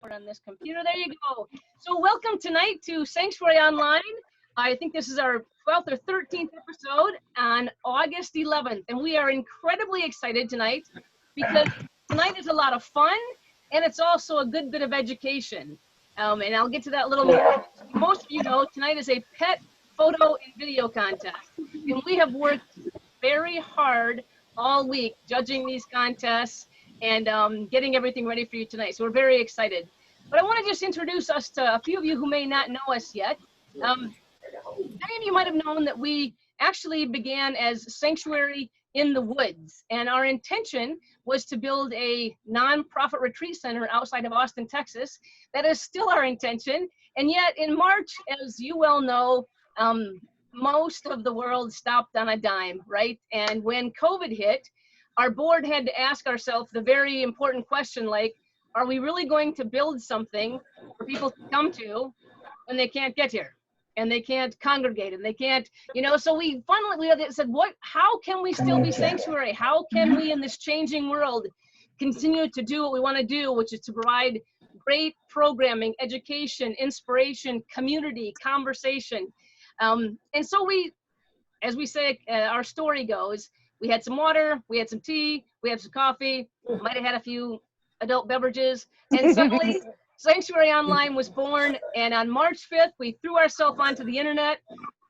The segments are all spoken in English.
on this computer. There you go. So welcome tonight to Sanctuary Online. I think this is our 12th or 13th episode on August 11th. And we are incredibly excited tonight because tonight is a lot of fun and it's also a good bit of education. And I'll get to that a little more. Most of you know tonight is a pet photo and video contest. And we have worked very hard all week judging these contests and getting everything ready for you tonight. So we're very excited. But I want to just introduce us to a few of you who may not know us yet. Many of you might have known that we actually began as Sanctuary in the Woods. And our intention was to build a nonprofit retreat center outside of Austin, Texas. That is still our intention. And yet in March, as you well know, most of the world stopped on a dime, right? And when COVID hit, our board had to ask ourselves the very important question, like, are we really going to build something for people to come to when they can't get here and they can't congregate and they can't, you know? So we finally said, how can we still be Sanctuary? How can we in this changing world continue to do what we want to do, which is to provide great programming, education, inspiration, community, conversation. And so we, as we say, our story goes, we had some water, we had some tea, we had some coffee, might have had a few adult beverages, and suddenly Sanctuary Online was born. And on March 5th, we threw ourselves onto the internet,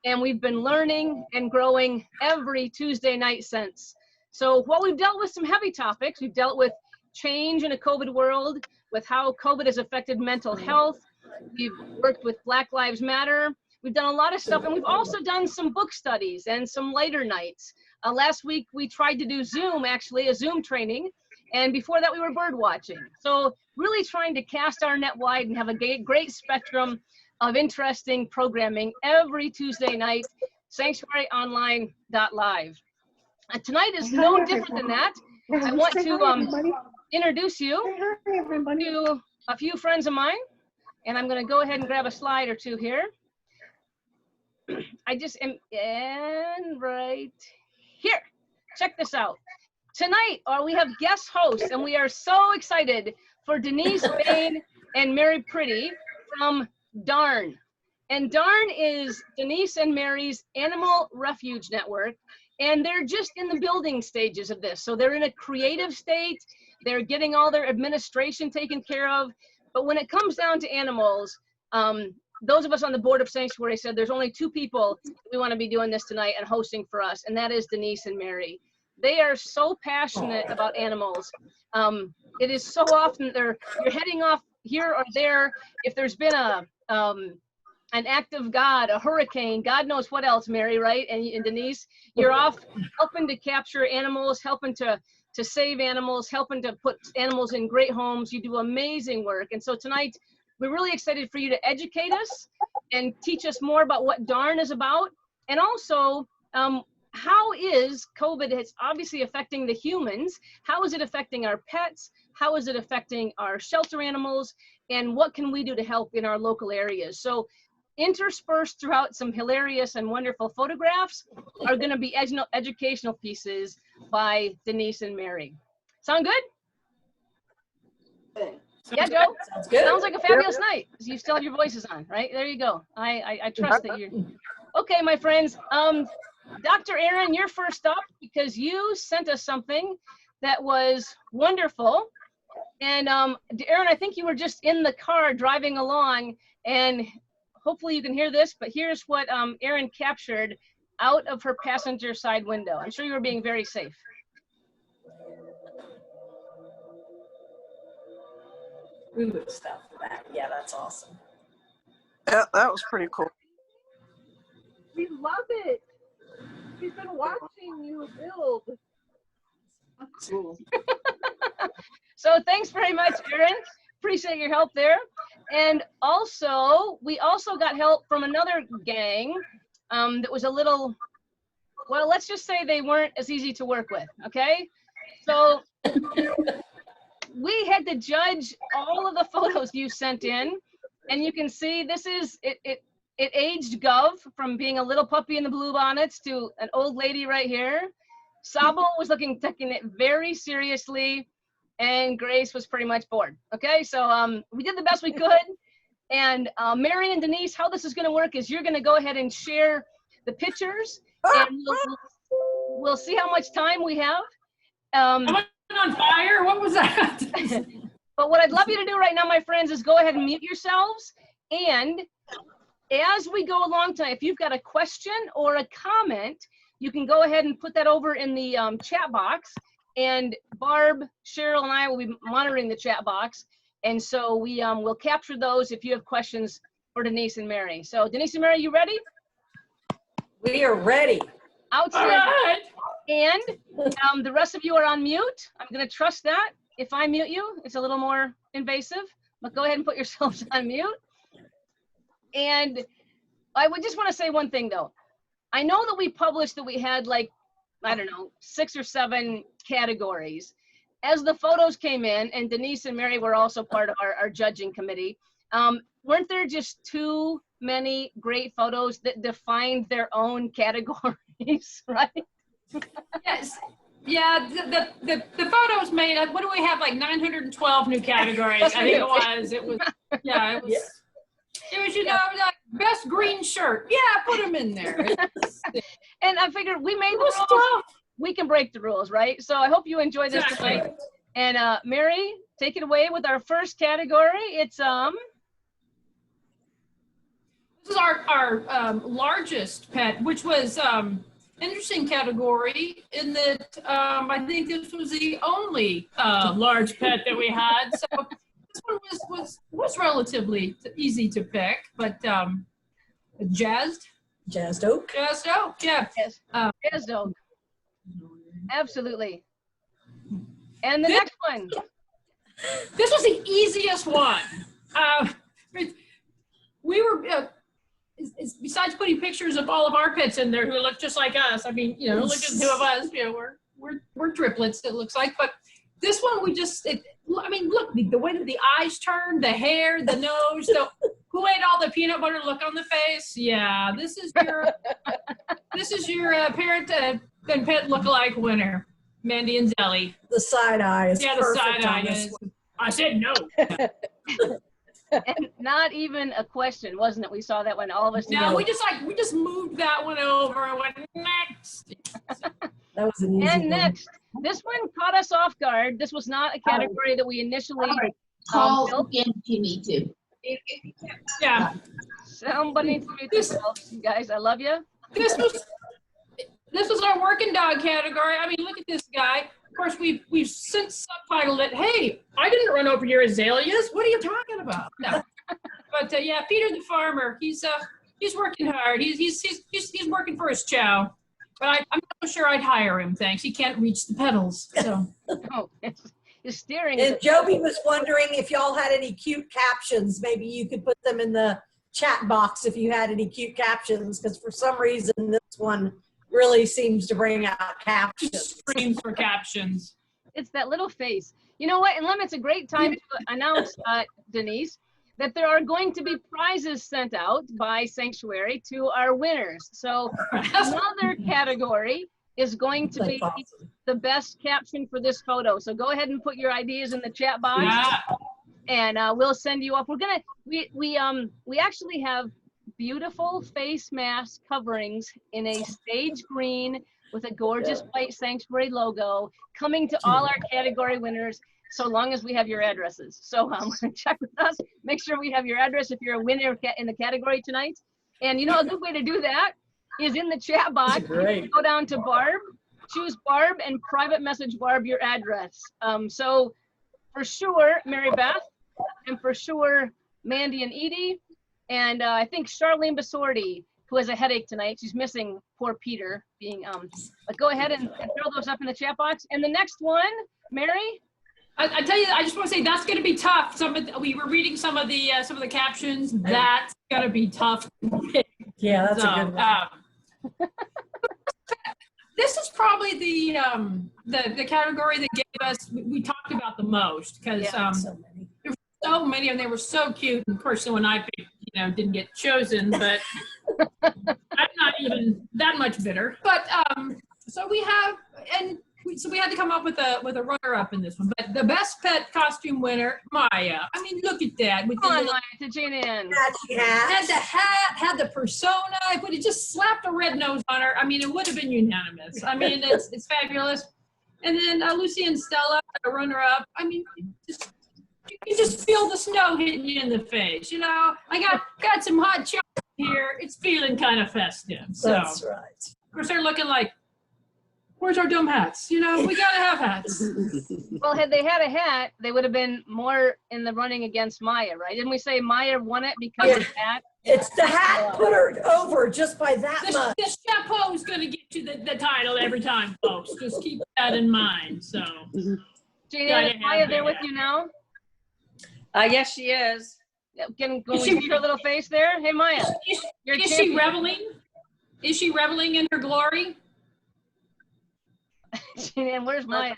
and we've been learning and growing every Tuesday night since. So while we've dealt with some heavy topics, we've dealt with change in a COVID world, with how COVID has affected mental health. We've worked with Black Lives Matter. We've done a lot of stuff, and we've also done some book studies and some later nights. Last week, we tried to do Zoom, actually, a Zoom training, and before that, we were bird watching. So really trying to cast our net wide and have a great spectrum of interesting programming every Tuesday night, sanctuaryonline.live. Tonight is no different than that. I want to introduce you to a few friends of mine, and I'm going to go ahead and grab a slide or two here. I just am right here. Check this out. Tonight, we have guest hosts, and we are so excited for Denice, Bain, and Mary Priddy from DARN. And DARN is Denice and Mary's Animal Refuge Network, and they're just in the building stages of this. So they're in a creative state. They're getting all their administration taken care of. But when it comes down to animals, those of us on the board of Sanctuary said there's only two people we want to be doing this tonight and hosting for us, and that is Denice and Mary. They are so passionate about animals. It is so often you're heading off here or there. If there's been an act of God, a hurricane, God knows what else, Mary, right? And Denice, you're off helping to capture animals, helping to save animals, helping to put animals in great homes. You do amazing work. And so tonight, we're really excited for you to educate us and teach us more about what DARN is about. And also, how is COVID is obviously affecting the humans? How is it affecting our pets? How is it affecting our shelter animals? And what can we do to help in our local areas? So interspersed throughout some hilarious and wonderful photographs are going to be educational pieces by Denice and Mary. Sound good? Yeah, Joe. Sounds good. Sounds like a fabulous night. You still have your voices on, right? There you go. I trust that you're. Okay, my friends. Dr. Aaron, you're first up because you sent us something that was wonderful. And Aaron, I think you were just in the car driving along, and hopefully you can hear this, but here's what Aaron captured out of her passenger side window. I'm sure you were being very safe. Ooh, stuff. Yeah, that's awesome. Yeah, that was pretty cool. We love it. We've been watching you build. Cool. So thanks very much, Aaron. Appreciate your help there. And also, we also got help from another gang that was a little, well, let's just say they weren't as easy to work with, okay? So we had to judge all of the photos you sent in, and you can see this is, it aged Gov from being a little puppy in the blue bonnets to an old lady right here. Sabo was taking it very seriously. and Grace was pretty much bored. Okay, so we did the best we could. And Mary and Denise, how this is going to work is you're going to go ahead and share the pictures, and we'll see how much time we have. Am I on fire? What was that? But what I'd love you to do right now, my friends, is go ahead and mute yourselves. And as we go along tonight, if you've got a question or a comment, you can go ahead and put that over in the chat box. And Barb, Cheryl, and I will be monitoring the chat box. And so we will capture those if you have questions for Denise and Mary. So Denise and Mary, you ready? We are ready. Outstanding. Right. And the rest of you are on mute. I'm going to trust that. If I mute you, it's a little more invasive, but go ahead and put yourselves on mute. And I would just want to say one thing, though. I know that we published that we had, like, I don't know, 6 or 7 categories. As the photos came in, and Denise and Mary were also part of our judging committee, weren't there just too many great photos that defined their own categories, right? Yes. Yeah, the photos made, what do we have, like 912 new categories, I think it was, yeah, it was, it was, you know, like best green shirt. Yeah, put them in there. And I figured we made the rules, we can break the rules, right? So I hope you enjoy this tonight. And Mary, take it away with our first category. It's This is our largest pet, which was interesting category in that I think this was the only large pet that we had. So this one was relatively easy to pick, but jazzed oak, yeah. yes, jazzed oak. Absolutely. And the next one. This was the easiest one. We were. Besides putting pictures of all of our pets in there who look just like us, I mean, you know, look at the 2 of us, you know, we're triplets, it looks like, but this one we just, I mean, look, the way that the eyes turn, the hair, the nose, who ate all the peanut butter look on the face? Yeah, this is your parent and pet look-alike winner, Mandy and Zelly. The side eye is the side eye is. I said no. And not even a question, wasn't it? We saw that when all of us. No, we just moved that one over and went next. That was an easy And one. next, this one caught us off guard. This was not a category that we initially Call built. again if you need to. Yeah. Somebody needs to mute themselves, you guys. I love you. This was our working dog category. I mean, look at this guy. Of course, we've since subtitled it, "Hey, I didn't run over your azaleas. What are you talking about?" No. But yeah, Peter the farmer, he's working hard. He's working for his chow. But I'm not sure I'd hire him, thanks. He can't reach the pedals. So. Oh, you're steering. And Joby was wondering if y'all had any cute captions. Maybe you could put them in the chat box if you had any cute captions, because for some reason this one really seems to bring out captions. Screams for captions. It's that little face. You know what? And Lem, it's a great time to announce, Denise, that there are going to be prizes sent out by Sanctuary to our winners. So another category is going to be the best caption for this photo. So go ahead and put your ideas in the chat box. Yeah. And we'll send you up. We're gonna we actually have beautiful face mask coverings in a sage green with a gorgeous white Sanctuary logo coming to all our category winners, so long as we have your addresses. So check with us, make sure we have your address if you're a winner in the category tonight. And you know, a good way to do that is in the chat box. Go down to Barb, choose Barb, and private message Barb your address. So for sure, Mary Beth, and for sure, Mandy and Edie, and I think Charlene Basordi, who has a headache tonight. She's missing poor Peter being, but go ahead and throw those up in the chat box. And the next one, Mary? I tell you, I just want to say that's going to be tough. We were reading some of the captions. That's going to be tough. Yeah, that's a good one. This is probably the category that gave us, we talked about the most, because So many. there were so many and they were so cute. And of course, the one I picked, didn't get chosen, but I'm not even that much bitter. But so we have, and so we had to come up with a runner-up in this one. But the best pet costume winner, Maya. I mean, look at that. With Come the on, little, Maya, to tune in. had the hat, had the persona. If we'd have just slapped a red nose on her, I mean, it would have been unanimous. I mean, it's fabulous. And then Lucy and Stella, a runner-up. I mean, you just feel the snow hitting you in the face. You know, I got some hot chocolate here. It's feeling kind of festive. So, That's right. of course, they're looking like, where's our dumb hats? You know, we gotta have hats. Well, had they had a hat, they would have been more in the running against Maya, right? Didn't we say Maya won it because of the hat? It's the hat put her over just by that much. The chapeau is gonna get you the title every time, folks. Just keep that in mind. So, Jane Ann, is Maya there with you now? Yes, she is. Can we see her little face there? Hey, Maya. is she reveling? Is she reveling in her glory? Jane Ann, where's Maya?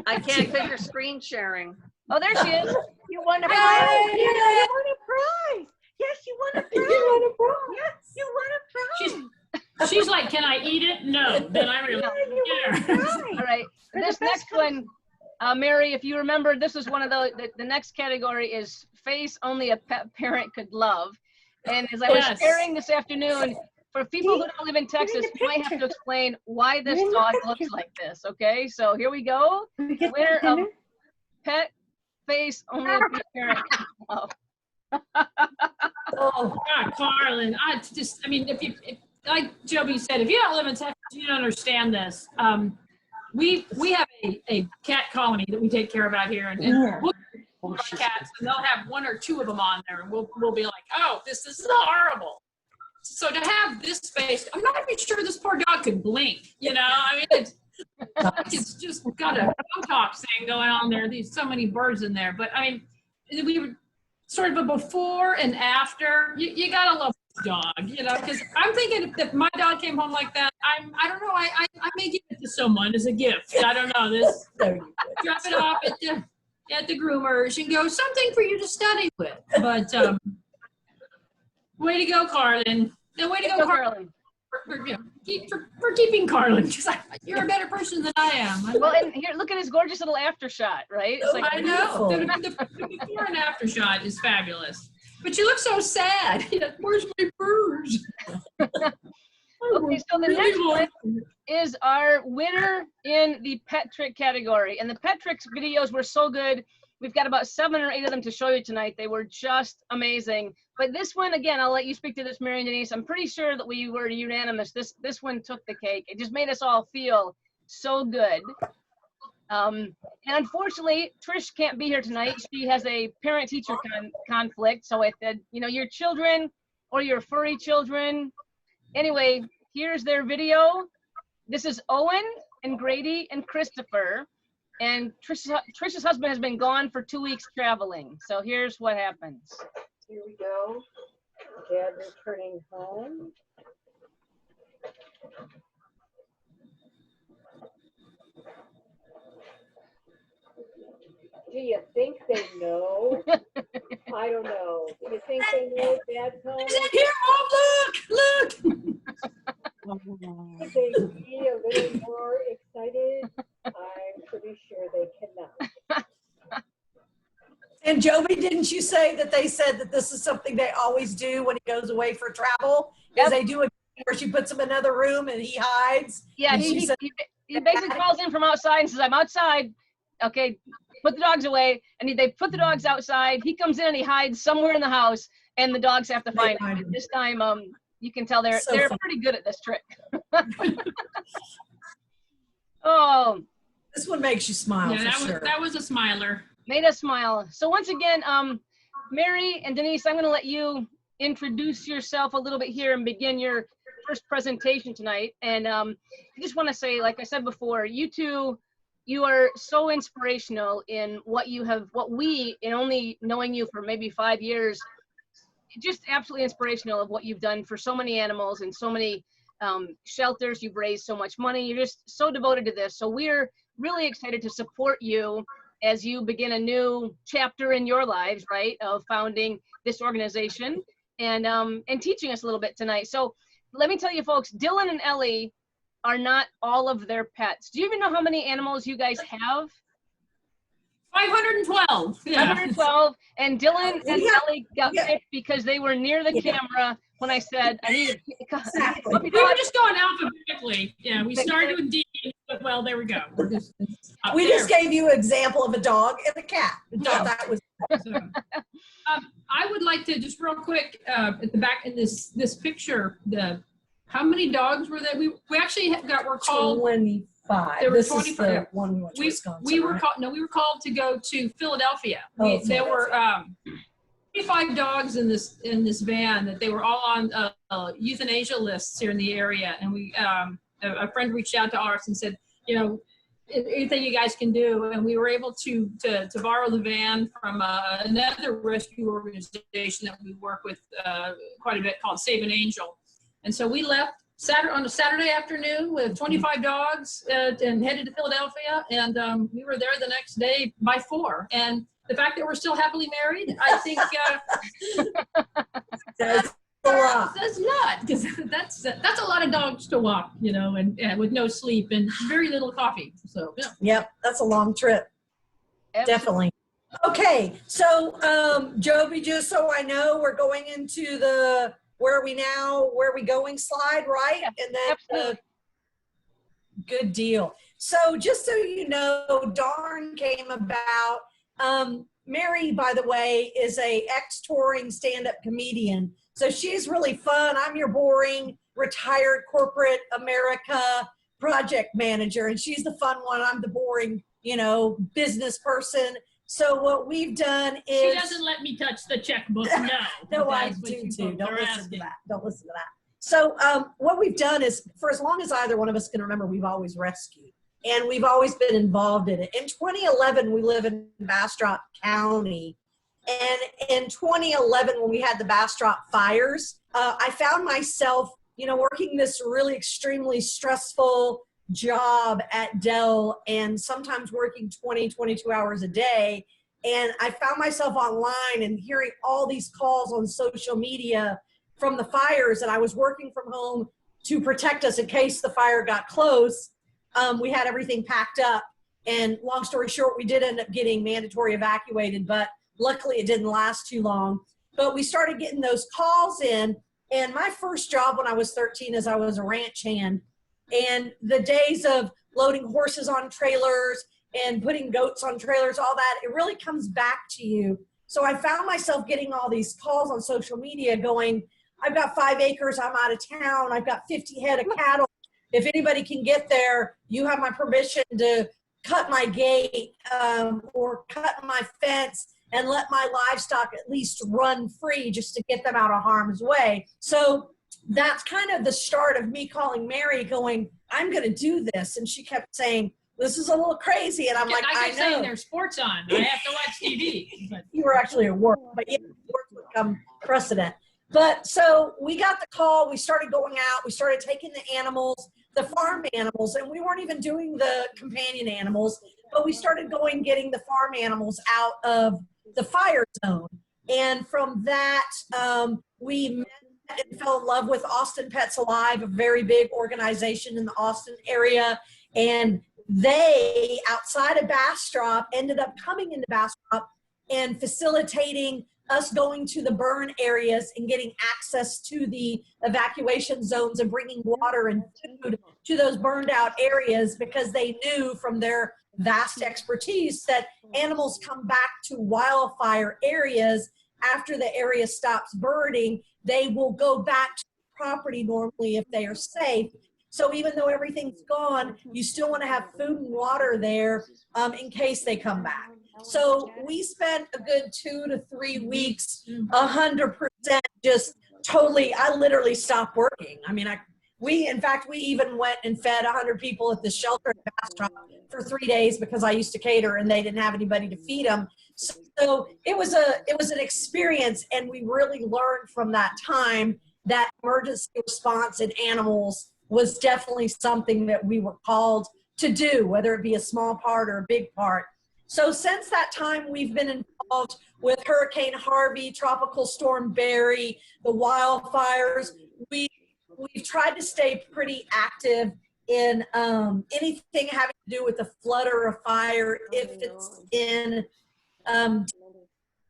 I can't because you're screen sharing. Oh, there she is. You won a prize. Hey, You won a prize. Yes, you won a prize. You won a prize. Yes, you won a prize. She's like, can I eat it? No. Then I really care. All right. This next one, Mary, if you remember, this is one of the next category is face only a pet parent could love. And as I was sharing this afternoon, for people who don't live in Texas, you might have to explain why this dog looks like this, okay? So here we go. Winner of pet face only a pet parent can love. Oh, God, Carlin, I mean, if like Joby said, if you don't live in Texas, you don't understand this. We have a cat colony that we take care of out here, and we'll our cats, and they'll have one or two of them on there, and we'll be like, oh, this is horrible. So to have this space, I'm not even sure this poor dog could blink. You know, I mean, it's just got a Botox thing going on there. There's so many birds in there, but I mean, we were sort of a before and after. You gotta love this dog, you know, because I'm thinking if my dog came home like that, I don't know, I may give it to someone as a gift. I don't know, this drop it off at the groomers and go, something for you to study with. But way to go, Carlin. No, way to go, Carlin. For keeping Carlin, because you're a better person than I am. Well, and here, look at his gorgeous little after shot, right? It's like, I know. The before and after shot is fabulous. But you look so sad. Where's my birds? Okay, so the next one is our winner in the pet trick category. And the pet tricks videos were so good. We've got about 7 or 8 of them to show you tonight. They were just amazing. But this one, again, I'll let you speak to this, Mary and Denice. I'm pretty sure that we were unanimous. This one took the cake. It just made us all feel so good. And unfortunately, Trish can't be here tonight. She has a parent-teacher conflict. So if your children or your furry children, anyway, here's their video. This is Owen and Grady and Christopher. And Trish's husband has been gone for 2 weeks traveling. So here's what happens. Here we go. Dad returning home. Do you think they know? I don't know. Do you think they know Dad's home? Here, Mom, look! Could they be a little more excited? I'm pretty sure they cannot. and Joby, didn't you say that they said that this is something they always do when he goes away for travel? Is they do it where she puts him in another room and he hides? Yeah, he basically calls in from outside and says, I'm outside. Okay, put the dogs away. And they put the dogs outside. He comes in and he hides somewhere in the house, and the dogs have to find him. This time, you can tell they're pretty good at this trick. Oh, this one makes you smile. Yeah, sure. that was a smiler. Made us smile. So once again, Mary and Denice, I'm going to let you introduce yourself a little bit here and begin your first presentation tonight. And I just want to say, like I said before, you two, you are so inspirational in what we, in only knowing you for maybe 5 years, just absolutely inspirational of what you've done for so many animals and so many shelters. You've raised so much money. You're just so devoted to this. So we're really excited to support you as you begin a new chapter in your lives, right, of founding this organization and teaching us a little bit tonight. So let me tell you folks, Dylan and Ellie are not all of their pets. Do you even know how many animals you guys have? 512. Yeah. 512. And Dylan and Yeah. Ellie got Yeah. picked because they were near the Yeah. camera when I said I needed Exactly. puppy We were dog. just going alphabetically. Yeah, we started with D, but well, there we go. We're just up We there. just gave you an example of a dog and a cat. We thought Yeah. that was So, I would like to just real quick at the back in this picture, how many dogs were there? We actually were called. 25. There were This 25. is the one we went to We Wisconsin, were right? called. No, we were called to go to Philadelphia. Oh, There were 25 dogs in this van that they were all on euthanasia lists here in the area, and we a friend reached out to us and said, you know, anything you guys can do, and we were able to borrow the van from another rescue organization that we work with quite a bit called Save an Angel, and so we left on a Saturday afternoon with 25 dogs and headed to Philadelphia, and we were there the next day by 4. And the fact that we're still happily married, I think That's a lot. that's not, because that's a lot of dogs to walk, you know, and with no sleep and very little coffee. So yeah. Yep, that's a long trip. Absolutely. Definitely. Okay, so Joby, just so I know, we're going into the where are we going slide, right? Yeah, And then absolutely. good deal. So just so you know, Darn came about. Mary, by the way, is a ex-touring stand-up comedian. So she's really fun. I'm your boring, retired corporate America project manager, and she's the fun one. I'm the boring, you know, business person. So what we've done is— She doesn't let me touch the checkbook. No. No, I That's what do you too. folks Don't are listen asking. to that. Don't listen to that. So what we've done is, for as long as either one of us can remember, we've always rescued. And we've always been involved in it. In 2011, we live in Bastrop County. And in 2011, when we had the Bastrop fires, I found myself, you know, working this really extremely stressful job at Dell and sometimes working 20, 22 hours a day. And I found myself online and hearing all these calls on social media from the fires, and I was working from home to protect us in case the fire got close. We had everything packed up, and long story short, we did end up getting mandatory evacuated, but luckily it didn't last too long. But we started getting those calls in, and my first job when I was 13 is I was a ranch hand, and the days of loading horses on trailers and putting goats on trailers, all that, it really comes back to you. So I found myself getting all these calls on social media going, I've got 5 acres, I'm out of town, I've got 50 head of cattle. If anybody can get there, you have my permission to cut my gate or cut my fence and let my livestock at least run free just to get them out of harm's way. So that's kind of the start of me calling Mary going, I'm going to do this. And she kept saying, this is a little crazy. And I'm like, I I keep saying know. there's sports on. I have to watch TV. But You were actually at work, but yeah, work would come precedent. But so we got the call, we started going out, we started taking the animals, the farm animals, and we weren't even doing the companion animals, but we started going, getting the farm animals out of the fire zone. And from that, we met and fell in love with Austin Pets Alive, a very big organization in the Austin area. And they, outside of Bastrop, ended up coming into Bastrop and facilitating us going to the burn areas and getting access to the evacuation zones and bringing water and food to those burned out areas, because they knew from their vast expertise that animals come back to wildfire areas after the area stops burning. They will go back to the property normally if they are safe. So even though everything's gone, you still want to have food and water there in case they come back. So we spent a good 2 to 3 weeks, 100% just totally, I literally stopped working. I mean, in fact, we even went and fed 100 people at the shelter in Bastrop for 3 days because I used to cater and they didn't have anybody to feed them. So it was an experience, and we really learned from that time that emergency response in animals was definitely something that we were called to do, whether it be a small part or a big part. So since that time, we've been involved with Hurricane Harvey, Tropical Storm Barry, the wildfires. We've tried to stay pretty active in anything having to do with a flood or a fire, if it's in,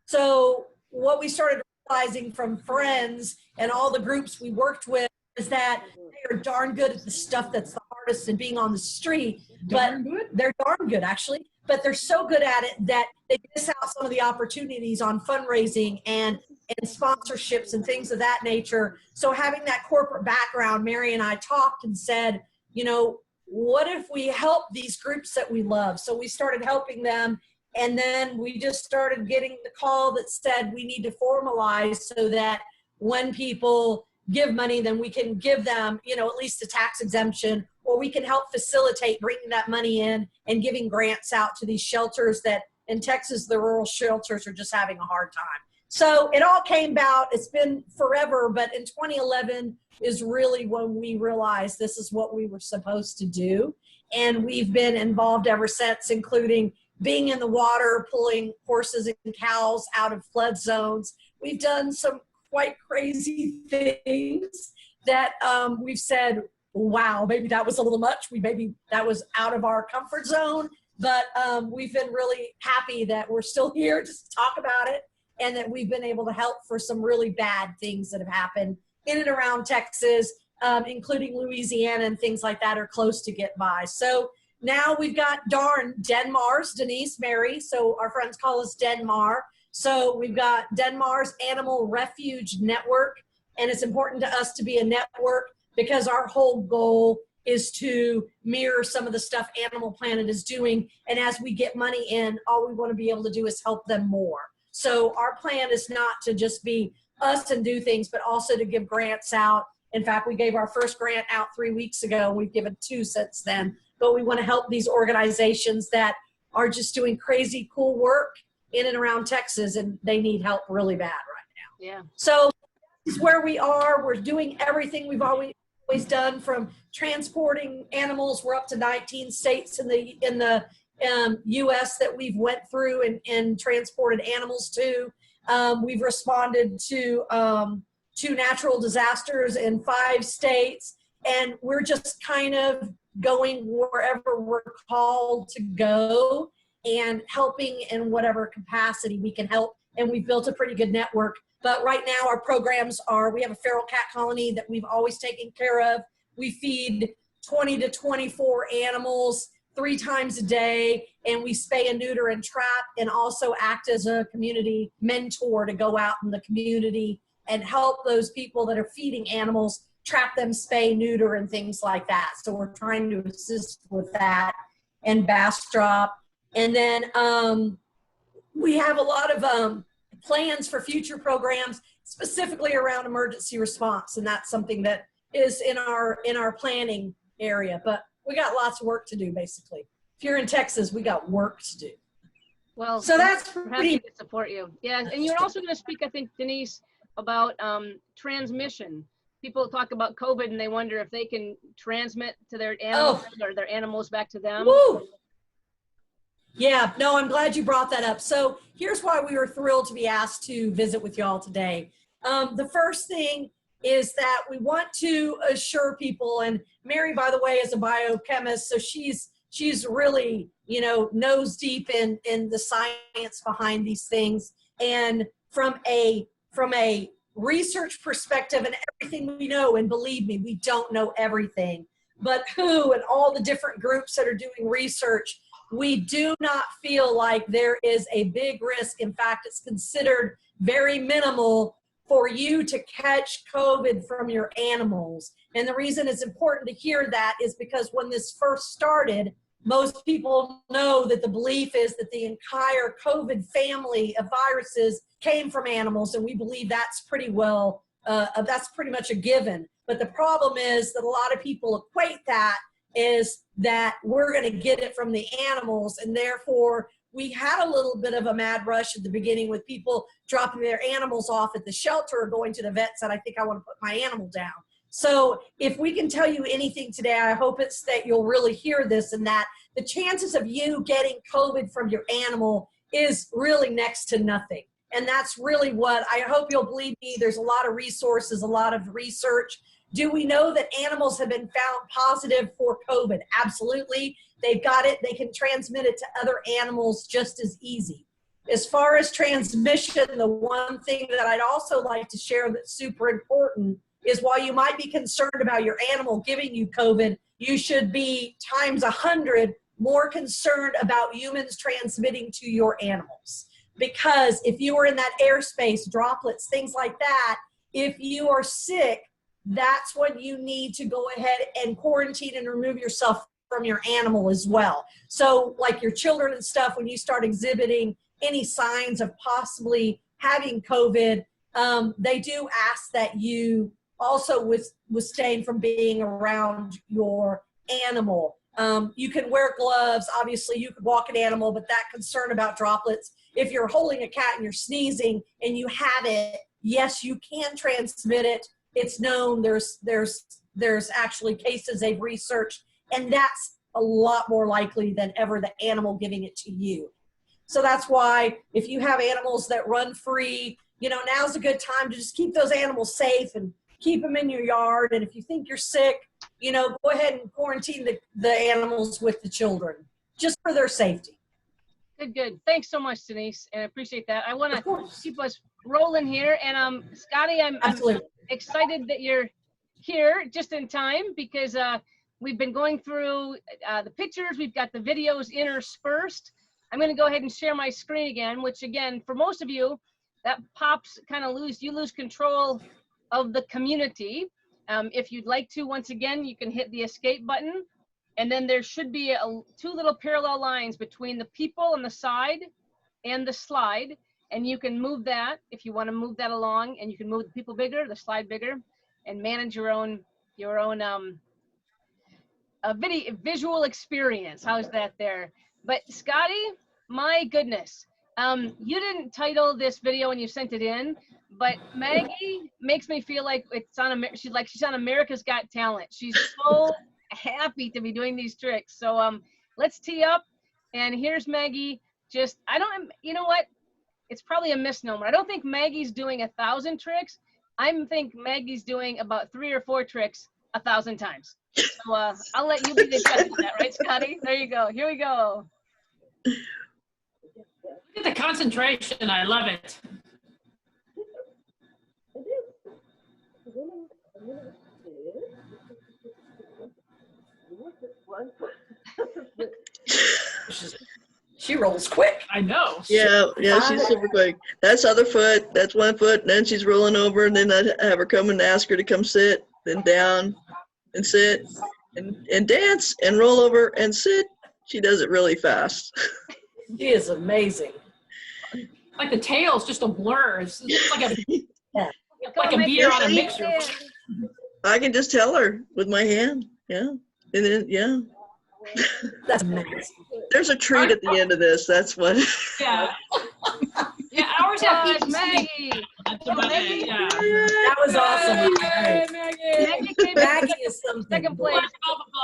so what we started realizing from friends and all the groups we worked with is that they are darn good at the stuff that's the hardest and being on the street, but they're darn good actually, but they're so good at it that they miss out some of the opportunities on fundraising and sponsorships and things of that nature. So having that corporate background, Mary and I talked and said, you know, what if we help these groups that we love? So we started helping them. And then we just started getting the call that said we need to formalize so that when people give money, then we can give them, you know, at least a tax exemption, or we can help facilitate bringing that money in and giving grants out to these shelters that in Texas, the rural shelters are just having a hard time. So it all came about, it's been forever, but in 2011 is really when we realized this is what we were supposed to do. And we've been involved ever since, including being in the water, pulling horses and cows out of flood zones. We've done some quite crazy things that we've said, wow, maybe that was a little much. Maybe that was out of our comfort zone, but we've been really happy that we're still here to talk about it and that we've been able to help for some really bad things that have happened in and around Texas, including Louisiana and things like that are close to get by. So now we've got DenMar's, Denice, Mary, so our friends call us DenMar. So we've got DenMar's Animal Refuge Network, and it's important to us to be a network because our whole goal is to mirror some of the stuff Animal Planet is doing, and as we get money in, all we want to be able to do is help them more. So our plan is not to just be us and do things, but also to give grants out. In fact, we gave our first grant out 3 weeks ago, and we've given 2 since then. But we want to help these organizations that are just doing crazy cool work in and around Texas, and they need help really bad right now. Yeah. So this is where we are. We're doing everything we've always done, from transporting animals. We're up to 19 states in the U.S. that we've went through and transported animals to. We've responded to natural disasters in 5 states, and we're just kind of going wherever we're called to go and helping in whatever capacity we can help. And we've built a pretty good network. But right now our programs are, we have a feral cat colony that we've always taken care of. We feed 20 to 24 animals 3 times a day, and we spay and neuter and trap, and also act as a community mentor to go out in the community and help those people that are feeding animals, trap them, spay, neuter, and things like that. So we're trying to assist with that and bass drop. And then we have a lot of plans for future programs, specifically around emergency response. And that's something that is in our planning area, but we got lots of work to do, basically. If you're in Texas, we got work to do. Well, so that's we're pretty. happy to support you. Yeah, and you're also going to speak, I think, Denice, about transmission. People talk about COVID and they wonder if they can transmit to their animals or their animals back to them. Woo! Yeah, no, I'm glad you brought that up. So here's why we were thrilled to be asked to visit with y'all today. The first thing is that we want to assure people, and Mary, by the way, is a biochemist, so she's really, you know, nose deep in the science behind these things. And from a research perspective and everything we know, and believe me, we don't know everything, but WHO and all the different groups that are doing research, we do not feel like there is a big risk. In fact, it's considered very minimal for you to catch COVID from your animals. And the reason it's important to hear that is because when this first started, most people know that the belief is that the entire COVID family of viruses came from animals, and we believe that's pretty well, that's pretty much a given. But the problem is that a lot of people equate that is that we're going to get it from the animals, and therefore we had a little bit of a mad rush at the beginning with people dropping their animals off at the shelter or going to the vet, said, I think I want to put my animal down. So if we can tell you anything today, I hope it's that you'll really hear this, and that the chances of you getting COVID from your animal is really next to nothing. And that's really what I hope you'll believe me. There's a lot of resources, a lot of research Do we know that animals have been found positive for COVID? Absolutely. They've got it. They can transmit it to other animals just as easy. As far as transmission, the one thing that I'd also like to share that's super important is while you might be concerned about your animal giving you COVID, you should be times 100 more concerned about humans transmitting to your animals. Because if you are in that airspace, droplets, things like that, if you are sick, that's when you need to go ahead and quarantine and remove yourself from your animal as well. So like your children and stuff, when you start exhibiting any signs of possibly having COVID, they do ask that you also abstain from being around your animal. You can wear gloves. Obviously, you could walk an animal, but that concern about droplets, if you're holding a cat and you're sneezing and you have it, yes, you can transmit it. It's known. There's actually cases they've researched, and that's a lot more likely than ever the animal giving it to you. So that's why if you have animals that run free, you know, now's a good time to just keep those animals safe and keep them in your yard. And if you think you're sick, you know, go ahead and quarantine the animals with the children, just for their safety. Good. Thanks so much, Denise, and I appreciate that. I want to keep us rolling here. And Scotty, I'm excited that you're here just in time because we've been going through the pictures. We've got the videos interspersed. I'm going to go ahead and share my screen again, which again, for most of you, that pops kind of you lose control of the community. If you'd like to, once again, you can hit the escape button. And then there should be two little parallel lines between the people on the side and the slide. And you can move that if you want to move that along, and you can move the people bigger, the slide bigger, and manage your own visual experience. How's that there? But Scotty, my goodness, you didn't title this video when you sent it in, but Maggie makes me feel like she's on America's Got Talent. She's so happy to be doing these tricks. So let's tee up, and here's Maggie. You know what? It's probably a misnomer. I don't think Maggie's doing 1,000 tricks. I think Maggie's doing about 3 or 4 tricks 1,000 times. So I'll let you be the judge of that, right, Scotty? There you go. Here we go. Look at the concentration. I love it. She rolls quick. I know. Yeah, she's super quick. That's other foot, that's one foot, and then she's rolling over, and then I have her come and ask her to come sit, then down and sit and dance and roll over and sit. She does it really fast. She is amazing. Like the tail's just a blur. It's like a beer on a mixer. I can just tell her with my hand. Yeah. And then, yeah. That's amazing. There's a treat at the end of this. That's what. Yeah. Yeah, ours have people. Maggie. That's about it. Yeah. That was awesome. Maggie is something. second place.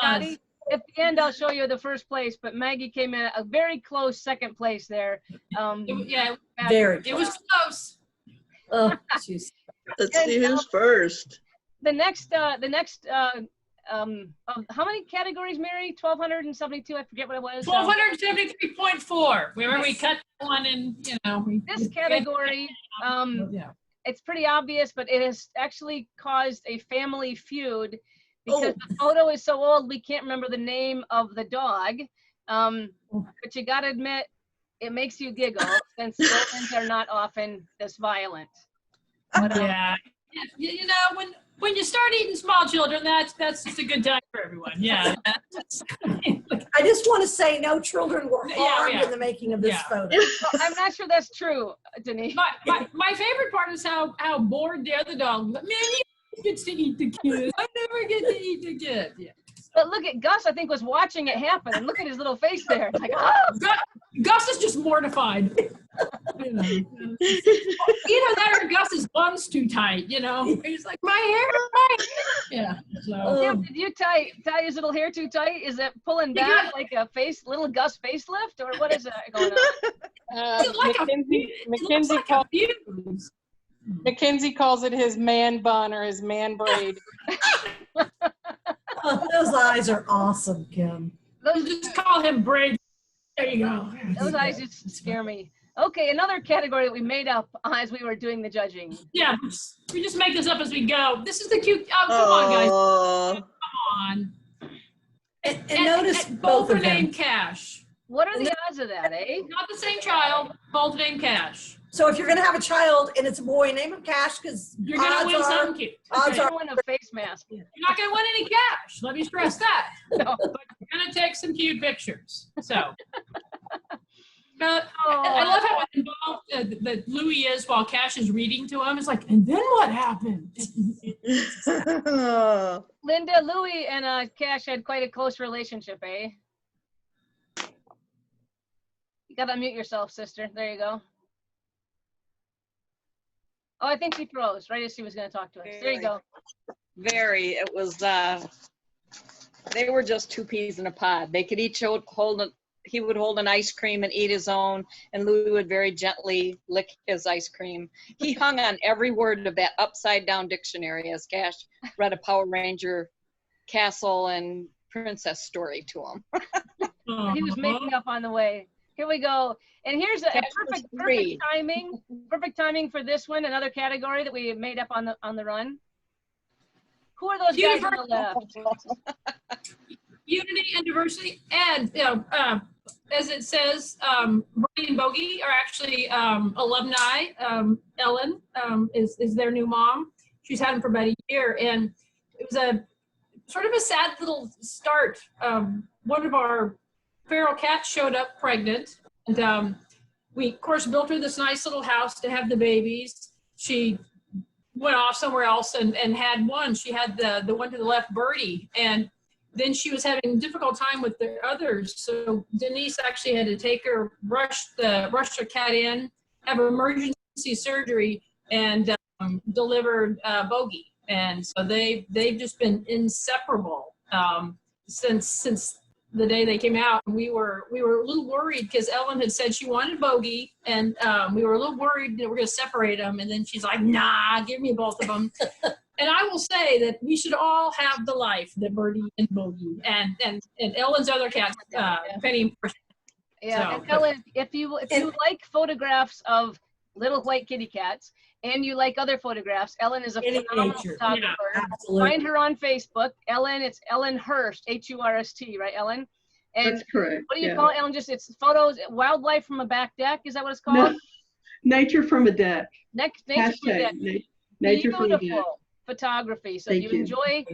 Scotty, at the end, I'll show you the first place, but Maggie came in a very close second place there. Yeah, Very. It was close. Oh, jeez. Let's see who's first. The next, how many categories, Mary? 1,272. I forget what it was. 1,273.4. Remember we cut one and this category. It's pretty obvious, but it has actually caused a family feud because the photo is so old we can't remember the name of the dog. But you gotta admit, it makes you giggle since Romans are not often this violent. But, yeah. You know, when you start eating small children, that's just a good time for everyone. Yeah. I just want to say no children were harmed in the making of this photo. I'm not sure that's true, Denise. My favorite part is how bored the other dog. Man, he gets to eat the kid. I never get to eat the kid. Yeah. But look at Gus, I think, was watching it happen, and look at his little face there. It's like, oh! Gus is just mortified. Either that or Gus's bum's too tight, He's like, my hair. Yeah. So. Tim, did you tie his little hair too tight? Is it pulling back like a little Gus facelift, or what is that going on? Mackenzie called. Mackenzie calls it his man bun or his man braid. Oh, those eyes are awesome, Kim. We'll just call him Braid. There you go. Those eyes just scare me. Okay, another category that we made up as we were doing the judging. Yeah, we just make this up as we go. This is the cute. Oh, come on, guys. Aw. Come on. And notice both both are of them. named Cash. What are the odds of that, eh? Not the same child. Both named Cash. So if you're going to have a child and it's a boy, name him Cash, because You're gonna win something cute. odds I are want a face mask. You're not gonna win any cash. Let me stress that. No. But you're gonna take some cute pictures. So. I Oh, love how involved that Louis is while Cash is reading to him. It's like, and then what happened? Linda, Louie, and Cash had quite a close relationship, eh? You gotta unmute yourself, sister. There you go. Oh, I think she froze right as she was gonna talk to us. There you go. Very. It was, they were just two peas in a pod. They could each he would hold an ice cream and eat his own, and Louis would very gently lick his ice cream. He hung on every word of that upside down dictionary as Cash read a Power Ranger castle and princess story to him. He was making up on the way. Here we go. And here's a perfect timing for this one, another category that we made up on the run. Who are those guys on the left? Unity and diversity, and as it says, Brady and Bogey are actually alumni. Ellen is their new mom. She's had them for about a year, and it was a sort of a sad little start. One of our feral cats showed up pregnant, and we of course built her this nice little house to have the babies. She went off somewhere else and had one. She had the one to the left, Birdie, and then she was having a difficult time with the others. So Denice actually had to take her, rush her cat in, have emergency surgery, and delivered Bogey. And so they've just been inseparable since the day they came out. And we were a little worried because Ellen had said she wanted Bogey, and we were a little worried that we're going to separate them. And then she's like, nah, give me both of them. And I will say that we should all have the life that Birdie and Bogey and Ellen's other cat, Penny. Yeah, So, and Ellen, if you like photographs of little white kitty cats and you like other photographs, Ellen is a phenomenal photographer. Absolutely. Find her on Facebook. Ellen, it's Ellen Hurst, H-U-R-S-T, right, Ellen? And that's correct. what do you call it, Ellen? Just it's photos, wildlife from a back deck. Is that what it's called? No, nature from a deck. Nature from a deck. Nature from a deck. Beautiful photography. So if you enjoy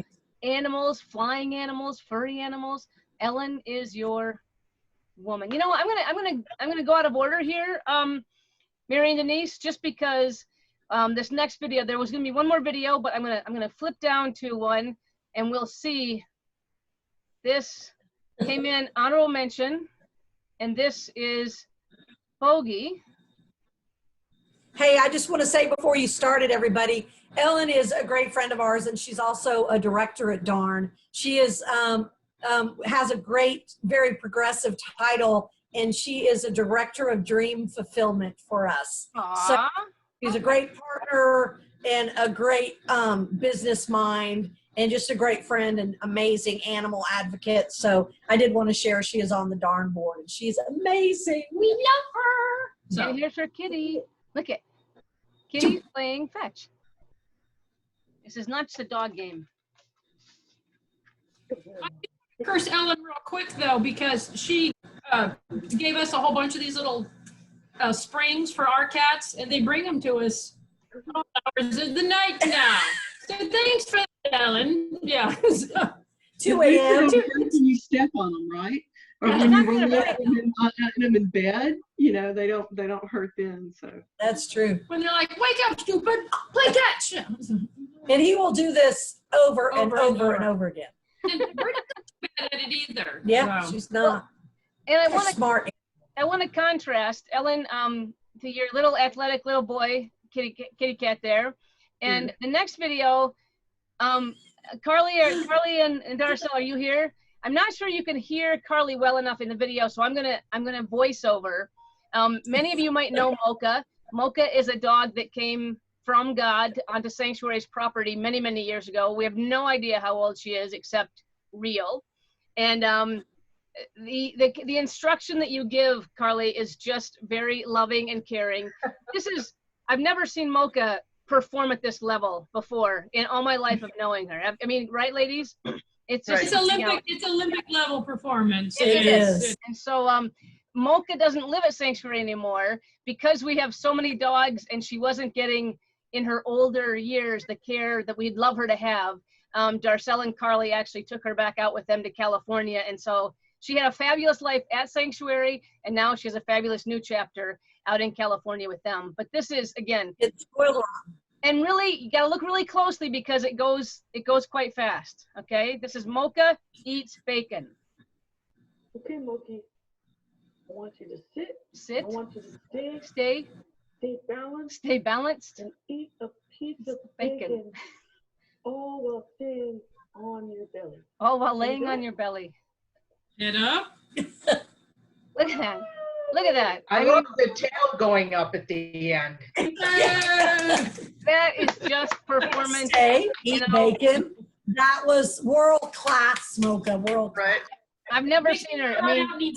animals, flying animals, furry animals, Ellen is your woman. You know what? I'm gonna go out of order here, Mary and Denice, just because this next video, there was gonna be one more video, but I'm gonna flip down to one, and we'll see. This came in honorable mention, and this is Bogey. Hey, I just want to say before you started, everybody, Ellen is a great friend of ours, and she's also a director at Darn. She is has a great, very progressive title, and she is a director of dream fulfillment for us. Aww. So she's a great partner and a great business mind, and just a great friend and amazing animal advocate. So I did want to share she is on the Darn board, and she's amazing. We love her. So and here's her kitty. Look at Kitty's playing fetch. This is not just a dog game. Curse Ellen real quick though, because she gave us a whole bunch of these little springs for our cats, and they bring them to us hours of the night now. So thanks for that, Ellen. Yeah. 2 a.m. When you step on them, right? Or when you let them in bed, you know, they don't hurt them. So that's true. When they're like, "Wake up, stupid! Play catch!" And he will do this over and over again. And we're not bad at it either. Yeah, so. She's not. And I want to smart. I want to contrast Ellen to your little athletic little boy kitty cat there, and the next video, Carly and Darcel, are you here? I'm not sure you can hear Carly well enough in the video, so I'm gonna voice over. Many of you might know Mocha. Mocha is a dog that came from God onto Sanctuary's property many, many years ago. We have no idea how old she is except real. And the instruction that you give, Carly, is just very loving and caring. I've never seen Mocha perform at this level before in all my life of knowing her. I mean, right, ladies? It's just, It's Olympic. It's Olympic level performance. It is. And so Mocha doesn't live at Sanctuary anymore because we have so many dogs, and she wasn't getting in her older years the care that we'd love her to have. Darcel and Carly actually took her back out with them to California, and so she had a fabulous life at Sanctuary, and now she has a fabulous new chapter out in California with them. But this is, again, It's spoiler. and really, you gotta look really closely because it goes quite fast. Okay, this is Mocha Eats Bacon. Okay, Moki. I want you to sit. Sit, I want you to stay stay balanced, balanced, and eat a piece of Bacon. bacon, all while staying on your belly. all while laying on your belly. Get up. Look at that. Look at that. I love the tail going up at the end. That is just performance. Stay, eat You know, bacon. That was world class, Mocha. World class. Right. I've never seen her. I mean,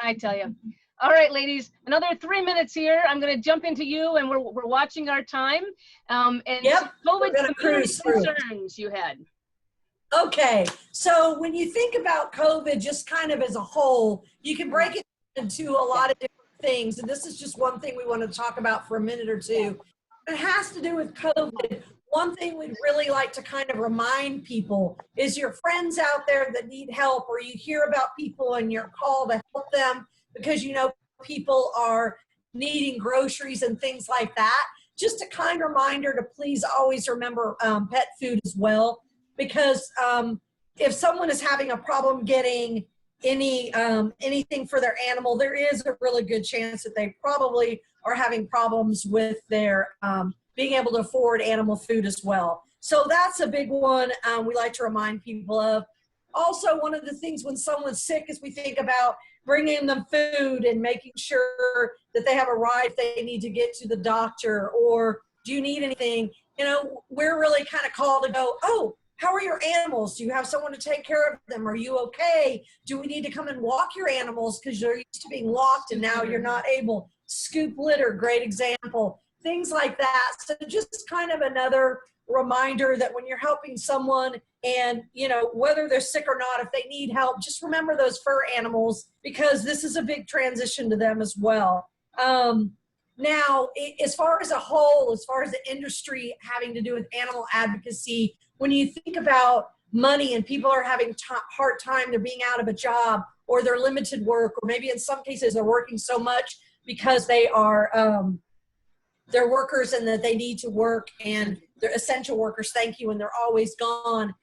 I tell you. All right, ladies, another 3 minutes here. I'm going to jump into you, and we're watching our time. And Yep, COVID we're gonna cruise through. concerns you had. Okay, so when you think about COVID just kind of as a whole, you can break it into a lot of different things. And this is just one thing we want to talk about for a minute or two. It has to do with COVID. One thing we'd really like to kind of remind people is your friends out there that need help, or you hear about people and you're called to help them because you know people are needing groceries and things like that. Just a kind reminder to please always remember pet food as well. Because if someone is having a problem getting anything for their animal, there is a really good chance that they probably are having problems with their being able to afford animal food as well. So that's a big one we like to remind people of. Also, one of the things when someone's sick is we think about bringing them food and making sure that they have a ride if they need to get to the doctor, or do you need anything? You know, we're really kind of called to go, oh, how are your animals? Do you have someone to take care of them? Are you okay? Do we need to come and walk your animals because you're used to being walked and now you're not able? Scoop litter, great example. Things like that. So just kind of another reminder that when you're helping someone and, you know, whether they're sick or not, if they need help, just remember those fur animals because this is a big transition to them as well. Now, as far as a whole, as far as the industry having to do with animal advocacy, when you think about money and people are having hard time, they're being out of a job or they're limited work, or maybe in some cases they're working so much because they are they're workers and that they need to work and they're essential workers, thank you, and they're always gone.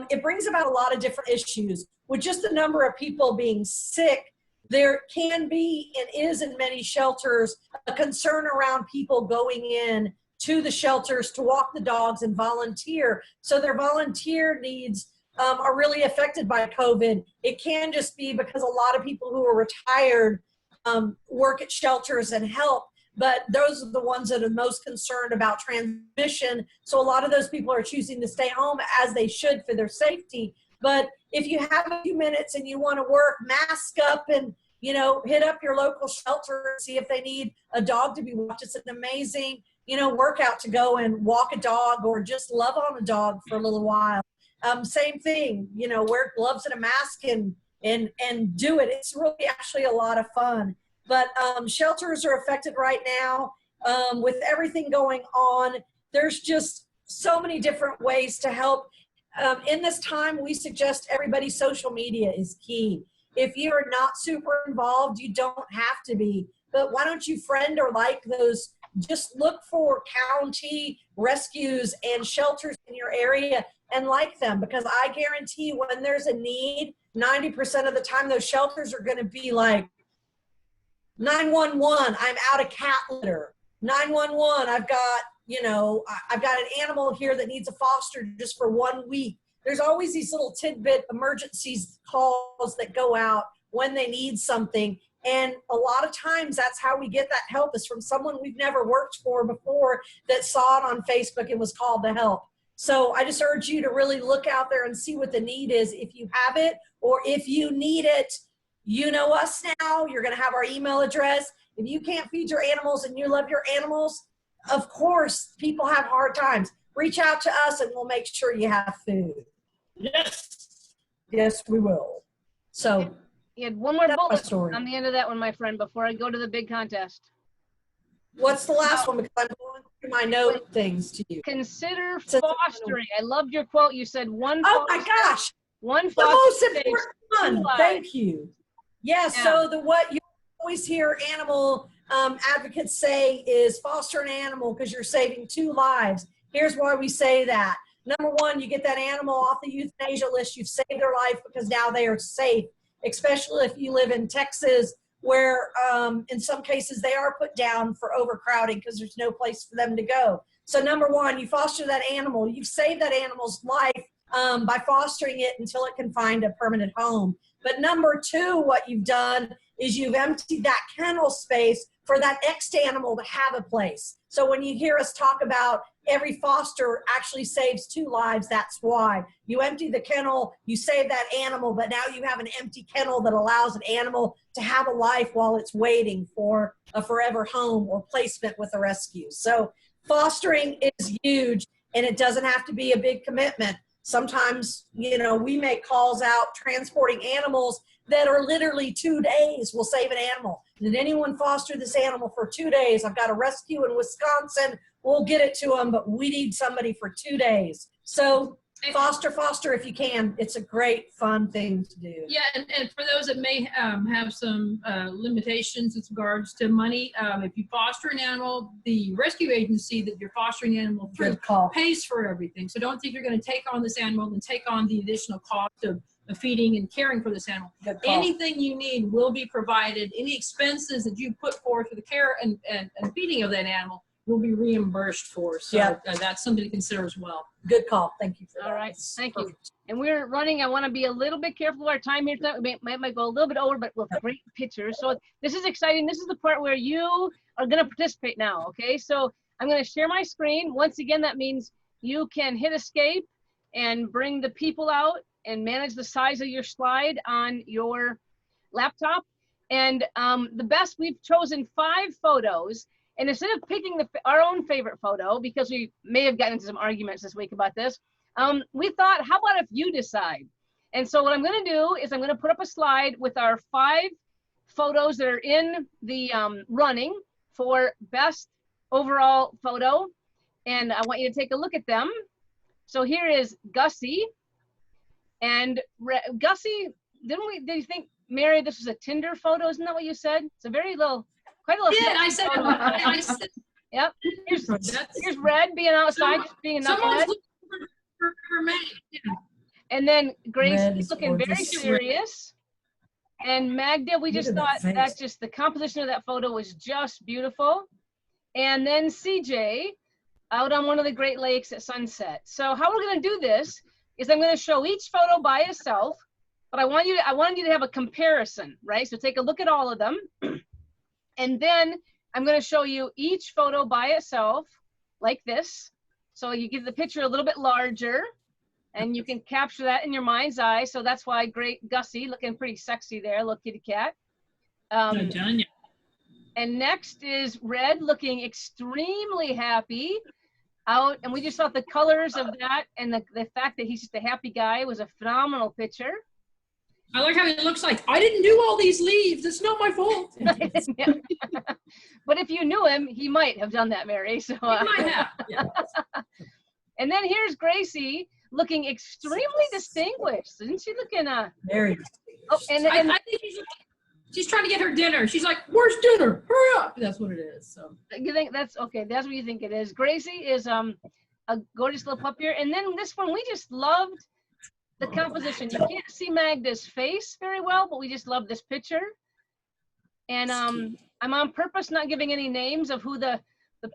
It brings about a lot of different issues. With just the number of people being sick, there can be and is in many shelters a concern around people going in to the shelters to walk the dogs and volunteer. So their volunteer needs are really affected by COVID. It can just be because a lot of people who are retired work at shelters and help, but those are the ones that are most concerned about transmission. So a lot of those people are choosing to stay home as they should for their safety. But if you have a few minutes and you want to work, mask up and, you know, hit up your local shelter and see if they need a dog to be walked. It's an amazing, you know, workout to go and walk a dog or just love on a dog for a little while. Same thing, you know, wear gloves and a mask and do it. It's really actually a lot of fun. But shelters are affected right now with everything going on. There's just so many different ways to help. In this time, we suggest everybody social media is key. If you're not super involved, you don't have to be. But why don't you friend or like those? Just look for county rescues and shelters in your area and like them, because I guarantee when there's a need, 90% of the time those shelters are going to be like, 911, I'm out of cat litter. 911, I've got, you know, I've got an animal here that needs a foster just for 1 week. There's always these little tidbit emergencies calls that go out when they need something. And a lot of times that's how we get that help, is from someone we've never worked for before that saw it on Facebook and was called to help. So I just urge you to really look out there and see what the need is. If you have it, or if you need it, you know us now. You're going to have our email address. If you can't feed your animals and you love your animals, of course, people have hard times. Reach out to us and we'll make sure you have food. Yes. Yes, we will. So You had one more that's my bullet story. on the end of that one, my friend, before I go to the big contest. What's the last one? Because I'm going through my note things to you. Consider So- fostering. I loved your quote. You said one. Oh my gosh. One The foster most saves important two one. lives. Thank you. Yeah, Yeah. so what you always hear animal advocates say is foster an animal because you're saving 2 lives. Here's why we say that. Number one, you get that animal off the euthanasia list. You've saved their life because now they are safe, especially if you live in Texas, where in some cases they are put down for overcrowding because there's no place for them to go. So number one, you foster that animal. You've saved that animal's life by fostering it until it can find a permanent home. But number two, what you've done is you've emptied that kennel space for that next animal to have a place. So when you hear us talk about every foster actually saves 2 lives, that's why. You empty the kennel, you save that animal, but now you have an empty kennel that allows an animal to have a life while it's waiting for a forever home or placement with a rescue. So fostering is huge, and it doesn't have to be a big commitment. Sometimes, you know, we make calls out transporting animals that are literally 2 days. We'll save an animal. Did anyone foster this animal for 2 days? I've got a rescue in Wisconsin. We'll get it to them, but we need somebody for 2 days. So foster if you can. It's a great, fun thing to do. Yeah, and for those that may have some limitations with regards to money, if you foster an animal, the rescue agency that you're fostering the animal through Good call. pays for everything. So don't think you're going to take on this animal and take on the additional cost of feeding and caring for this animal. Good call. Anything you need will be provided. Any expenses that you put forth for the care and feeding of that animal will be reimbursed for. So Yep. that's something to consider as well. Good call. Thank you for that. All right, That's thank you. perfect. And we're running. I want to be a little bit careful of our time here tonight. We might go a little bit over, but with great pictures. So this is exciting. This is the part where you are going to participate now, okay? So I'm going to share my screen. Once again, that means you can hit escape and bring the people out and manage the size of your slide on your laptop. And the best, we've chosen 5 photos. And instead of picking our own favorite photo, because we may have gotten into some arguments this week about this, we thought, how about if you decide? And so what I'm going to do is I'm going to put up a slide with our 5 photos that are in the running for best overall photo. And I want you to take a look at them. So here is Gussie. And Gussie, did you think, Mary, this was a Tinder photo? Isn't that what you said? It's a very little, quite a little. Yeah, I said, I said Yep. Here's Red being outside, just being a someone's knucklehead. looking for her mate. Yeah. And then Grace Red is is looking very gorgeous. serious. And Magda, we Look just at that thought face. that just the composition of that photo was just beautiful. And then CJ out on one of the Great Lakes at sunset. So how we're going to do this is I'm going to show each photo by itself, but I wanted you to have a comparison, right? So take a look at all of them. And then I'm going to show you each photo by itself like this. So you give the picture a little bit larger and you can capture that in your mind's eye. So that's why great Gussie looking pretty sexy there, little kitty cat. Good done, yeah. And next is Red looking extremely happy out. And we just thought the colors of that and the fact that he's just a happy guy was a phenomenal picture. I like how he looks like, I didn't do all these leaves. It's not my fault. Yeah. But if you knew him, he might have done that, Mary. So, He might have. Yeah. And then here's Gracie looking extremely distinguished. Isn't she looking? Very. Oh, and I think she's trying to get her dinner. She's like, where's dinner? Hurry up. That's what it is. So you think that's okay? That's what you think it is. Gracie is a gorgeous little pup here. And then this one, we just loved the composition. You can't see Magda's face very well, but we just love this picture. And I'm on purpose not giving any names of who the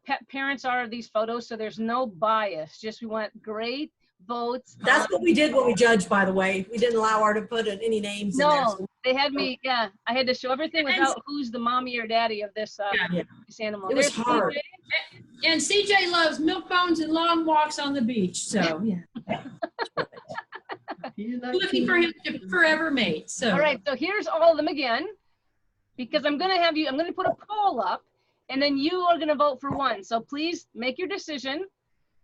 pet parents are of these photos, so there's no bias. Just we want great, votes. That's what we did when we judged, by the way. We didn't allow her to put any names in there. No, So they had me, yeah, I had to show everything without who's the mommy or daddy of this, Yeah. this animal. It was There's hard. CJ. And CJ loves milk bones and long walks on the beach. So yeah, looking for him to forever mate. So All right, so here's all of them again, because I'm gonna put a poll up, and then you are gonna vote for one. So please make your decision,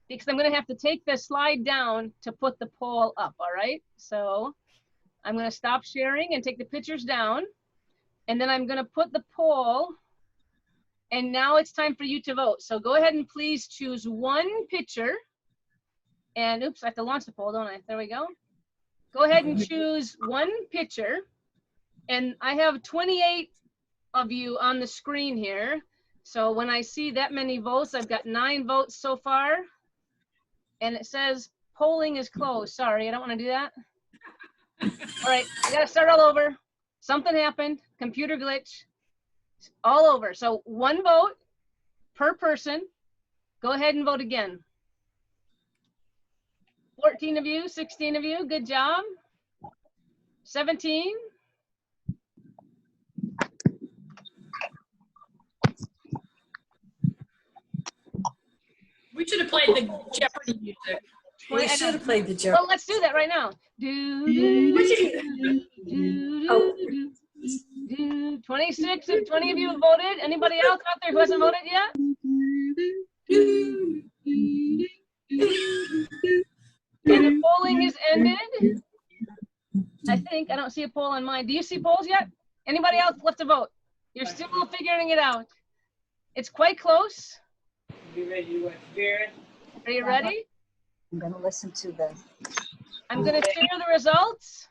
because I'm gonna have to take the slide down to put the poll up, all right? So I'm gonna stop sharing and take the pictures down, and then I'm gonna put the poll, and now it's time for you to vote. So go ahead and please choose one picture, and oops, I have to launch the poll, don't I? There we go. Go ahead and choose one picture, and I have 28 of you on the screen here. So when I see that many votes, I've got 9 votes so far. And it says polling is closed. Sorry, I don't want to do that. All right, I got to start all over. Something happened, computer glitch, all over. So 1 vote per person. Go ahead and vote again. 14 of you, 16 of you, good job. 17. we should have played the Jeopardy music. we should have played the joke. Well, let's do that right now. Do, do, do, do, do. 26 of 20 of you have voted. Anybody else out there who hasn't voted yet? And the polling is ended. I think I don't see a poll on mine. Do you see polls yet? Anybody else left to vote? You're still figuring it out. It's quite close. Are you ready? I'm going to listen to the I'm going to share the results.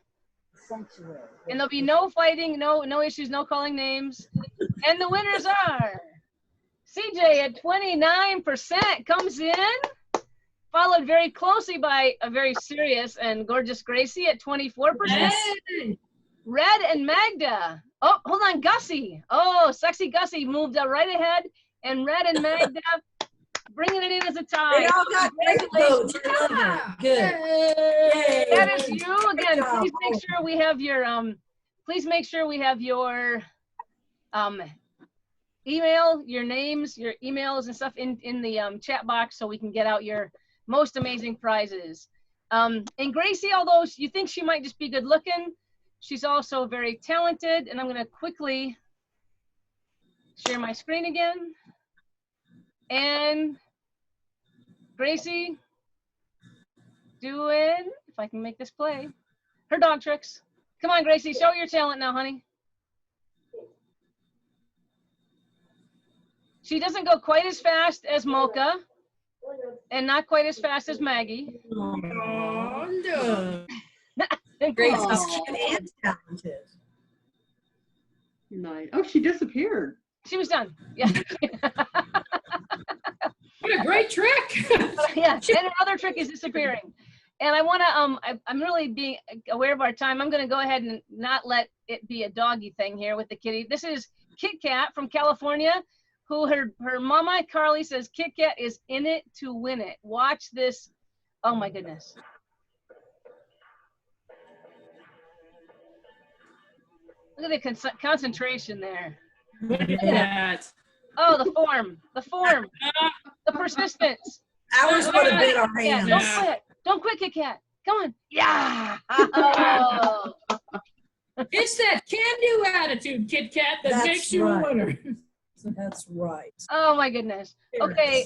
sanctuary. And there'll be no fighting, no issues, no calling names. And the winners are CJ at 29% comes in, followed very closely by a very serious and gorgeous Gracie at 24%. Hey. Red and Magda. Oh, hold on, Gussie. Oh, sexy Gussie moved right ahead. And Red and Magda bringing it in as a tie. They all got great votes. I love it. Good. Yay. That is you again. Good job. Please make sure we have your please make sure we have your email, your names, your emails and stuff in the chat box so we can get out your most amazing prizes. And Gracie, although you think she might just be good looking, she's also very talented. And I'm going to quickly share my screen again. And Gracie doing, if I can make this play, her dog tricks. Come on, Gracie, show your talent now, honey. She doesn't go quite as fast as Mocha and not quite as fast as Maggie. Oh, no. Gracie's cute and talented. Nice. Oh, she disappeared. She was done. Yeah. What a great trick. Yeah, and her other trick is disappearing. And I want to, I'm really being aware of our time. I'm going to go ahead and not let it be a doggy thing here with the kitty. This is Kit Kat from California, who her mama, Carly, says Kit Kat is in it to win it. Watch this. Oh, my goodness. Look at the concentration there. Look at that. Oh, the form, the persistence. Ours would have been our Yeah, hands. don't quit, Kit Kat. Come on. Yeah. Oh. It's that can-do attitude, Kit Kat, that That's makes you right. a winner. That's right. Oh my goodness. Okay,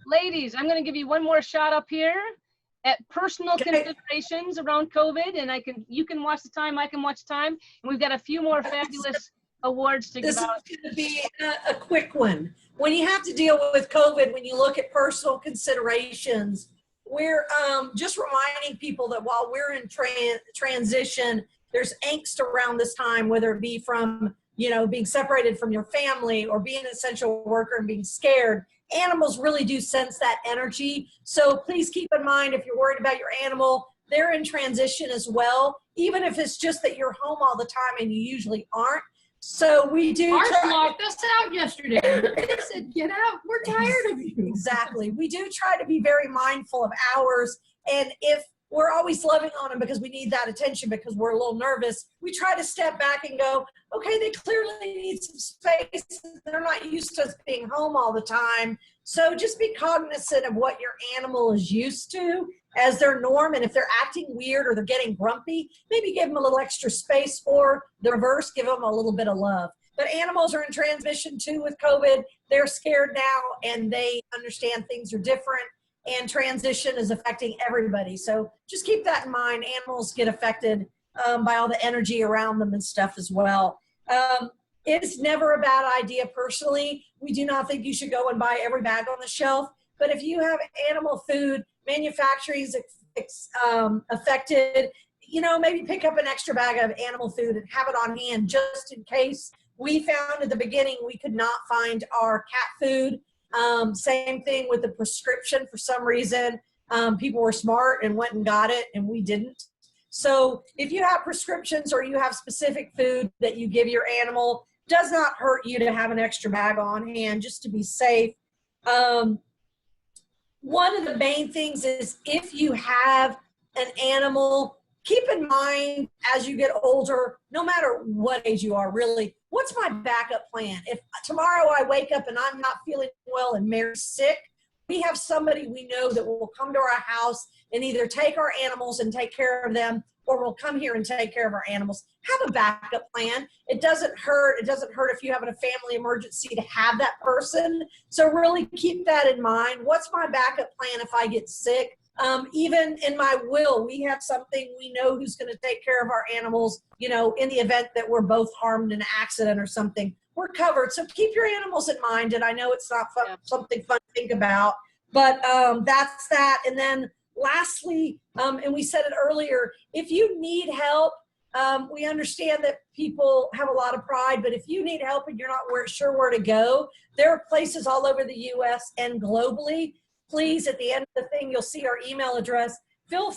ladies, I'm gonna give you one more shot up here at personal considerations around COVID, and you can watch the time, I can watch time, and we've got a few more fabulous awards to give out. This is going to be a quick one. When you have to deal with COVID, when you look at personal considerations, we're just reminding people that while we're in transition, there's angst around this time, whether it be from, being separated from your family or being an essential worker and being scared. Animals really do sense that energy. So please keep in mind, if you're worried about your animal, they're in transition as well, even if it's just that you're home all the time and you usually aren't. So we do. Ours locked us out yesterday. They said, get out. We're tired of you. Exactly. We do try to be very mindful of hours And if we're always loving on them because we need that attention because we're a little nervous, we try to step back and go, okay, they clearly need some space. They're not used to us being home all the time. So just be cognizant of what your animal is used to as their norm. And if they're acting weird or they're getting grumpy, maybe give them a little extra space, or the reverse, give them a little bit of love. But animals are in transition too with COVID. They're scared now and they understand things are different, and transition is affecting everybody. So just keep that in mind. Animals get affected by all the energy around them and stuff as well. It's never a bad idea personally. We do not think you should go and buy every bag on the shelf. But if you have animal food, manufacturing is affected, you know, maybe pick up an extra bag of animal food and have it on hand just in case. We found at the beginning we could not find our cat food. Same thing with the prescription. For some reason, people were smart and went and got it, and we didn't. So if you have prescriptions or you have specific food that you give your animal, does not hurt you to have an extra bag on hand just to be safe. One of the main things is if you have an animal, keep in mind as you get older, no matter what age you are, really, what's my backup plan? If tomorrow I wake up and I'm not feeling well and Mary's sick, we have somebody we know that will come to our house and either take our animals and take care of them, or will come here and take care of our animals. Have a backup plan. It doesn't hurt. It doesn't hurt if you have a family emergency to have that person. So really keep that in mind. What's my backup plan if I get sick? Even in my will, we have something we know who's going to take care of our animals, you know, in the event that we're both harmed in an accident or something. We're covered. So keep your animals in mind. And I know it's not fun, something fun to think about, but that's that. And then lastly, and we said it earlier, if you need help, we understand that people have a lot of pride, but if you need help and you're not sure where to go, there are places all over the U.S. and globally. Please, at the end of the thing, you'll see our email address. Feel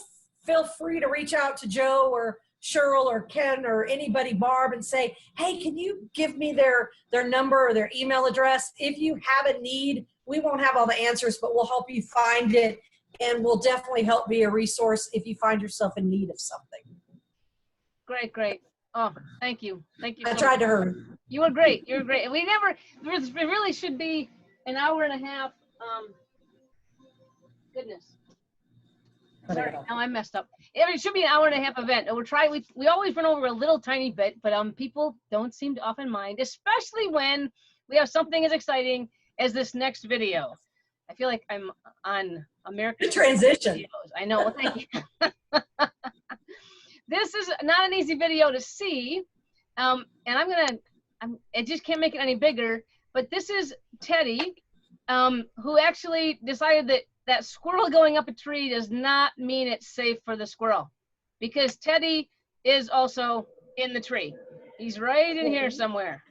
free to reach out to Joe or Cheryl or Ken or anybody, Barb, and say, hey, can you give me their number or their email address? If you have a need, we won't have all the answers, but we'll help you find it. And we'll definitely help be a resource if you find yourself in need of something. Great, great. Oh, thank you. Thank you. I tried to hurry. You were great. You were great. We never, it really should be an hour and a half. Goodness. Sorry, now I messed up. It should be an hour and a half event. And we'll try, we always run over a little tiny bit, but people don't seem to often mind, especially when we have something as exciting as this next video. I feel like I'm on American transition. Videos. I know. Well, thank you. This is not an easy video to see, and I just can't make it any bigger. But this is Teddy, who actually decided that squirrel going up a tree does not mean it's safe for the squirrel, because Teddy is also in the tree. He's right in here somewhere.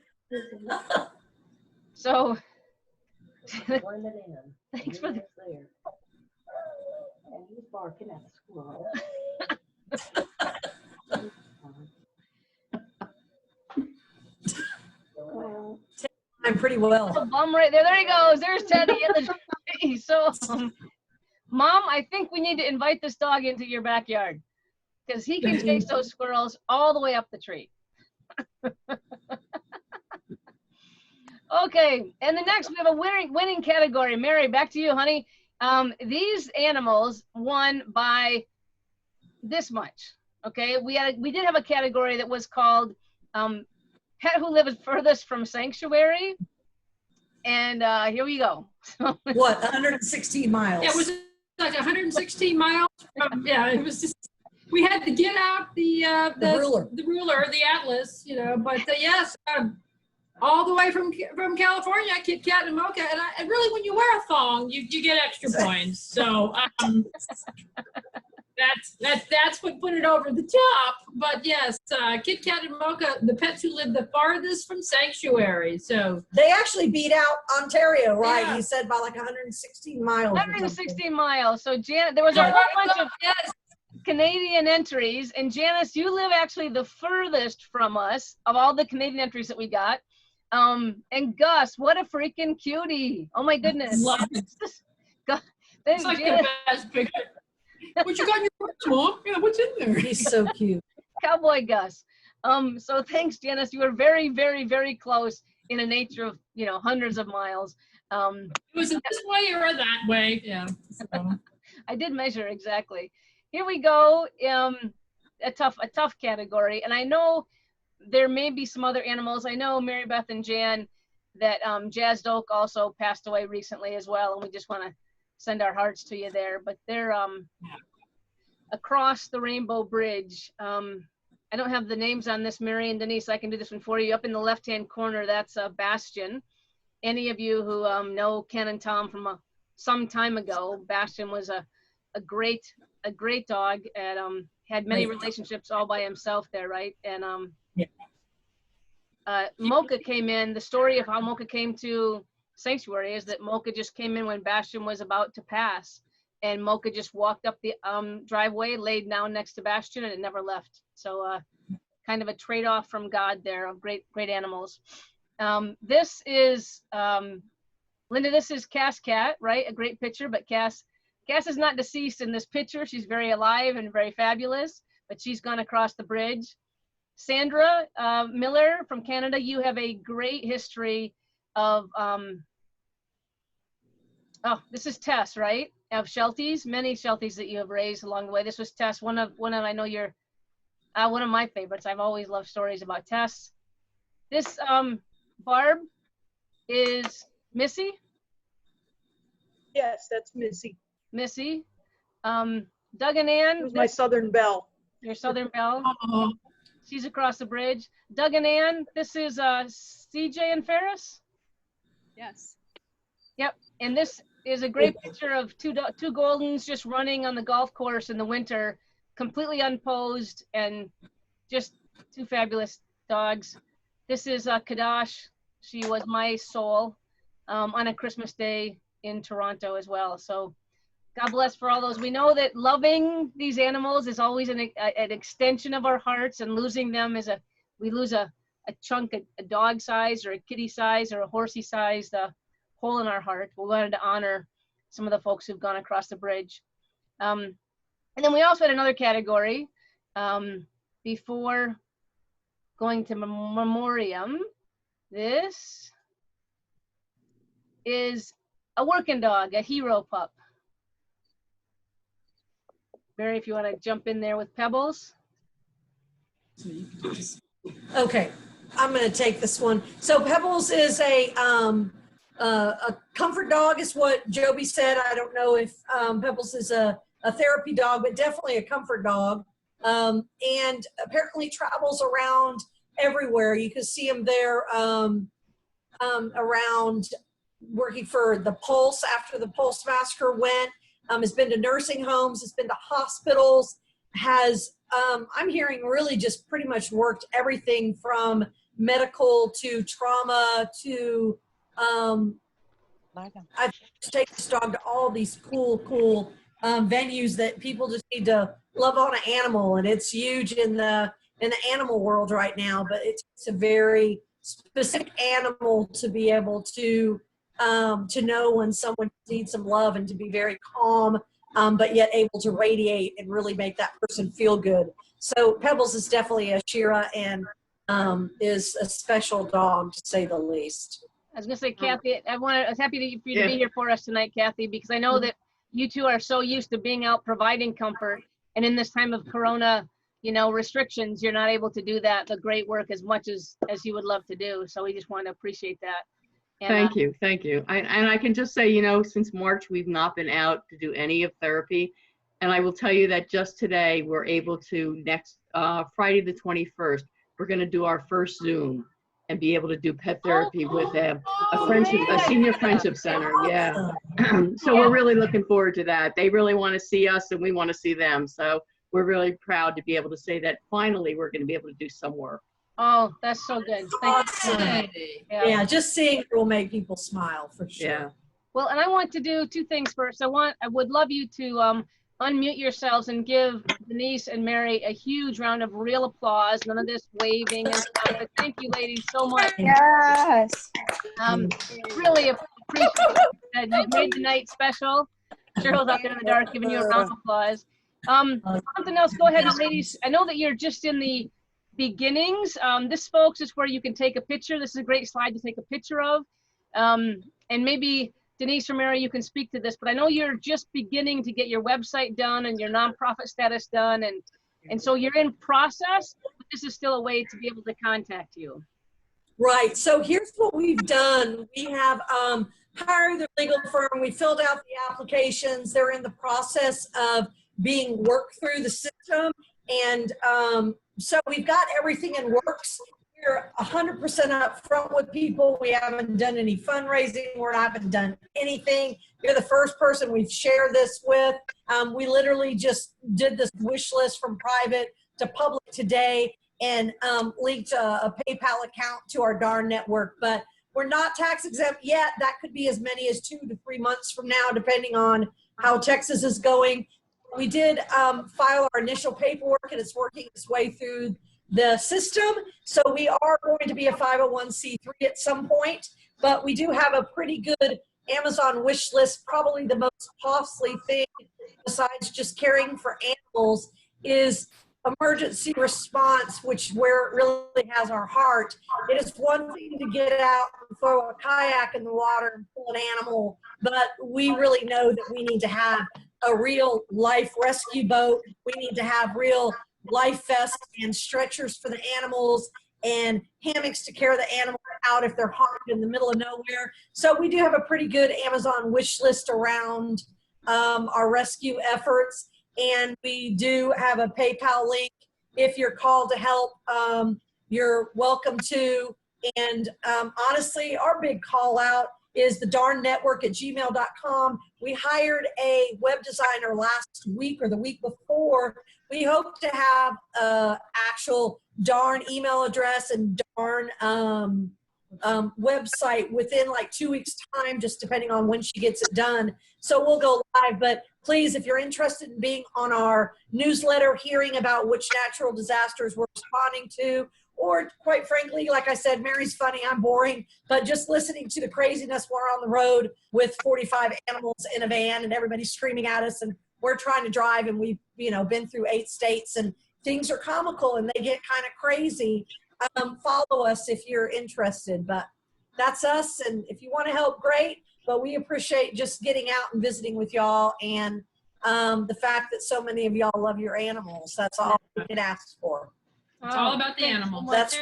So. Thanks for the and he's barking at the squirrel. I'm pretty well. Oh, bum right there. There he goes. There's Teddy in the tree. So, Mom, I think we need to invite this dog into your backyard because he can chase those squirrels all the way up the tree. Okay, and the next we have a winning category. Mary, back to you, honey. These animals won by this much. Okay, we did have a category that was called pet who lives furthest from sanctuary, and here we go. What, 116 miles? Yeah, it was like 116 miles from. Yeah, it was just. We had to get out the ruler, the atlas, you know. But yes. All the way from California, Kit Kat and Mocha, and really, when you wear a thong, you get extra points. So that's what put it over the top. But yes, Kit Kat and Mocha, the pets who live the farthest from sanctuary. So they actually beat out Ontario, right? Yeah. You said by like 116 miles. 116 miles. So Janet, there was a whole bunch of Canadian entries, and Janice, you live actually the furthest from us of all the Canadian entries that we got. And Gus, what a freaking cutie. Oh my goodness. Love it. God, it's like the best picture. What you got in your purse, Mom? Yeah, what's in there? He's so cute. Cowboy Gus. So thanks, Janice. You were very, very, very close in a nature of, hundreds of miles. It was in this way or that way. Yeah. So. I did measure exactly. Here we go. A tough category. And I know there may be some other animals. I know Mary Beth and Jan that Jazz Doak also passed away recently as well. And we just want to send our hearts to you there. But they're across the Rainbow Bridge. I don't have the names on this, Mary and Denise. I can do this one for you. Up in the left-hand corner, that's Bastion. Any of you who know Ken and Tom from some time ago, Bastion was a great dog and had many relationships all by himself there, right? And Mocha came in. The story of how Mocha came to Sanctuary is that Mocha just came in when Bastion was about to pass, and Mocha just walked up the driveway, laid down next to Bastion, and it never left. So kind of a trade-off from God there of great animals. This is Linda. This is Cass Cat, right? A great picture, but Cass is not deceased in this picture. She's very alive and very fabulous, but she's gone across the bridge. Sandra Miller from Canada, you have a great history of, this is Tess, right? Of Shelties, many Shelties that you have raised along the way. This was Tess, one of I know you're, one of my favorites. I've always loved stories about Tess. This Barb is Missy. Yes, that's Missy. Missy. Doug and Ann. It was my Southern Belle. Your Southern Belle. She's across the bridge. Doug and Ann, this is CJ and Ferris. Yes. Yep, and this is a great picture of two Goldens just running on the golf course in the winter, completely unposed and just two fabulous dogs. This is Kadash. She was my soul on a Christmas day in Toronto as well. So God bless for all those. We know that loving these animals is always an extension of our hearts, and losing them is we lose a chunk, a dog size or a kitty size or a horsey size, the hole in our heart. We wanted to honor some of the folks who've gone across the bridge. And then we also had another category before going to Memoriam. This is a working dog, a hero pup. Barry, if you want to jump in there with Pebbles. Okay, I'm going to take this one. So Pebbles is a comfort dog is what Joby said. I don't know if Pebbles is a therapy dog, but definitely a comfort dog. And apparently travels around everywhere. You can see him there around working for the Pulse after the Pulse massacre went. Has been to nursing homes, has been to hospitals, has, I'm hearing really just pretty much worked everything from medical to trauma to, I take this dog to all these cool venues that people just need to love on an animal, and it's huge in the animal world right now, but it's a very specific animal to be able to know when someone needs some love and to be very calm, but yet able to radiate and really make that person feel good. So Pebbles is definitely a Shira and is a special dog, to say the least. I was going to say, Kathy, I was happy for you to be here for us tonight, Kathy, because I know that you two are so used to being out providing comfort, and in this time of Corona, restrictions, you're not able to do the great work as much as you would love to do. So we just want to appreciate that. And, Thank you. And I can just say, since March, we've not been out to do any of therapy. And I will tell you that just today, we're able to next Friday the 21st, we're going to do our first Zoom and be able to do pet therapy with a senior friendship center. Yeah. So we're really looking forward to that. They really want to see us and we want to see them. So we're really proud to be able to say that finally we're going to be able to do some work. Oh, that's so good. Thank you. Yeah, just seeing it will make people smile for sure. Yeah. Well, and I want to do two things first. I would love you to unmute yourselves and give Denise and Mary a huge round of real applause. None of this waving and stuff, but thank you ladies so much. Yes. Really appreciate that you made the night special. Cheryl's out there in the dark giving you a round of applause. Something else, go ahead, ladies. I know that you're just in the beginnings. This, folks, is where you can take a picture. This is a great slide to take a picture of. And maybe Denise or Mary, you can speak to this, but I know you're just beginning to get your website done and your nonprofit status done. And so you're in process, but this is still a way to be able to contact you. Right. So here's what we've done. We have hired the legal firm. We filled out the applications. They're in the process of being worked through the system. And so we've got everything in works. We're 100% upfront with people. We haven't done any fundraising. We haven't done anything. You're the first person we've shared this with. We literally just did this wish list from private to public today, and linked a PayPal account to our DARN network. But we're not tax exempt yet. That could be as many as 2 to 3 months from now, depending on how Texas is going. We did file our initial paperwork, and it's working its way through the system. So we are going to be a 501c3 at some point, but we do have a pretty good Amazon wish list. Probably the most costly thing besides just caring for animals is emergency response, which where it really has our heart. It is one thing to get out and throw a kayak in the water and pull an animal, but we really know that we need to have a real life rescue boat. We need to have real life vests and stretchers for the animals and hammocks to carry the animals out if they're harmed in the middle of nowhere. So we do have a pretty good Amazon wish list around our rescue efforts. And we do have a PayPal link. If you're called to help, you're welcome to. And honestly, our big call out is the darnnetwork@gmail.com. We hired a web designer last week or the week before. We hope to have an actual DARN email address and DARN website within like 2 weeks time, just depending on when she gets it done. So we'll go live, but please, if you're interested in being on our newsletter, hearing about which natural disasters we're responding to, or quite frankly, like I said, Mary's funny, I'm boring, but just listening to the craziness, we're on the road with 45 animals in a van and everybody's screaming at us, and we're trying to drive, and we've been through 8 states, and things are comical and they get kind of crazy. Follow us if you're interested, but that's us. And if you want to help, great. But we appreciate just getting out and visiting with y'all, and the fact that so many of y'all love your animals. That's all we can ask for. It's all about the animals. That's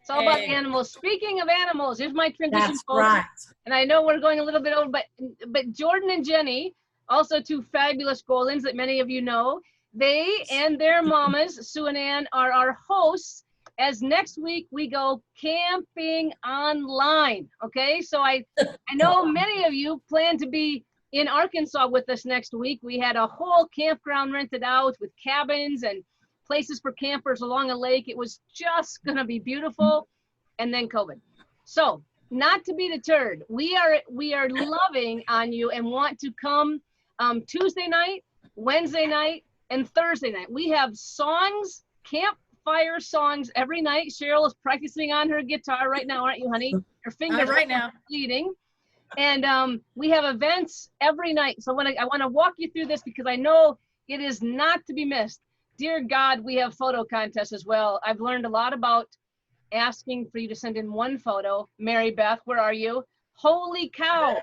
It's all about the animals. Speaking of animals, here's my transition. That's folks. right. And I know we're going a little bit over, but Jordan and Jenny, also two fabulous Goldens that many of you know, they and their mamas, Sue and Ann, are our hosts, as next week we go camping online. Okay, so I know many of you plan to be in Arkansas with us next week. We had a whole campground rented out with cabins and places for campers along a lake. It was just gonna be beautiful, and then COVID. So not to be deterred, we are loving on you and want to come Tuesday night, Wednesday night, and Thursday night. We have songs, campfire songs every night. Cheryl is practicing on her guitar right now, aren't you, honey? Her fingers right now bleeding. And we have events every night. So I want to walk you through this because I know it is not to be missed. Dear God, we have photo contests as well. I've learned a lot about asking for you to send in one photo. Mary Beth, where are you? Holy cow.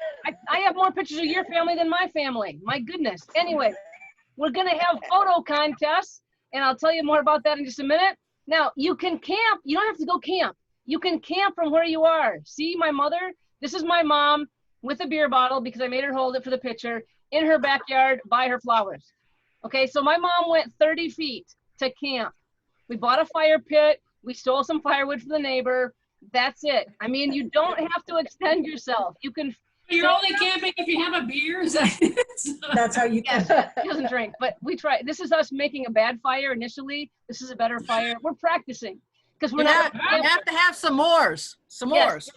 I have more pictures of your family than my family. My goodness. Anyway, we're going to have photo contests, and I'll tell you more about that in just a minute. Now, you can camp. You don't have to go camp. You can camp from where you are. See my mother? This is my mom with a beer bottle because I made her hold it for the picture in her backyard by her flowers. Okay, so my mom went 30 feet to camp. We bought a fire pit. We stole some firewood from the neighbor. That's it. I mean, you don't have to extend yourself. You can. You're only camping if you have a beer. That's how you can. Yes, he doesn't drink, but we try. This is us making a bad fire initially. This is a better fire. We're practicing because we're not. You have to have some s'mores. S'mores.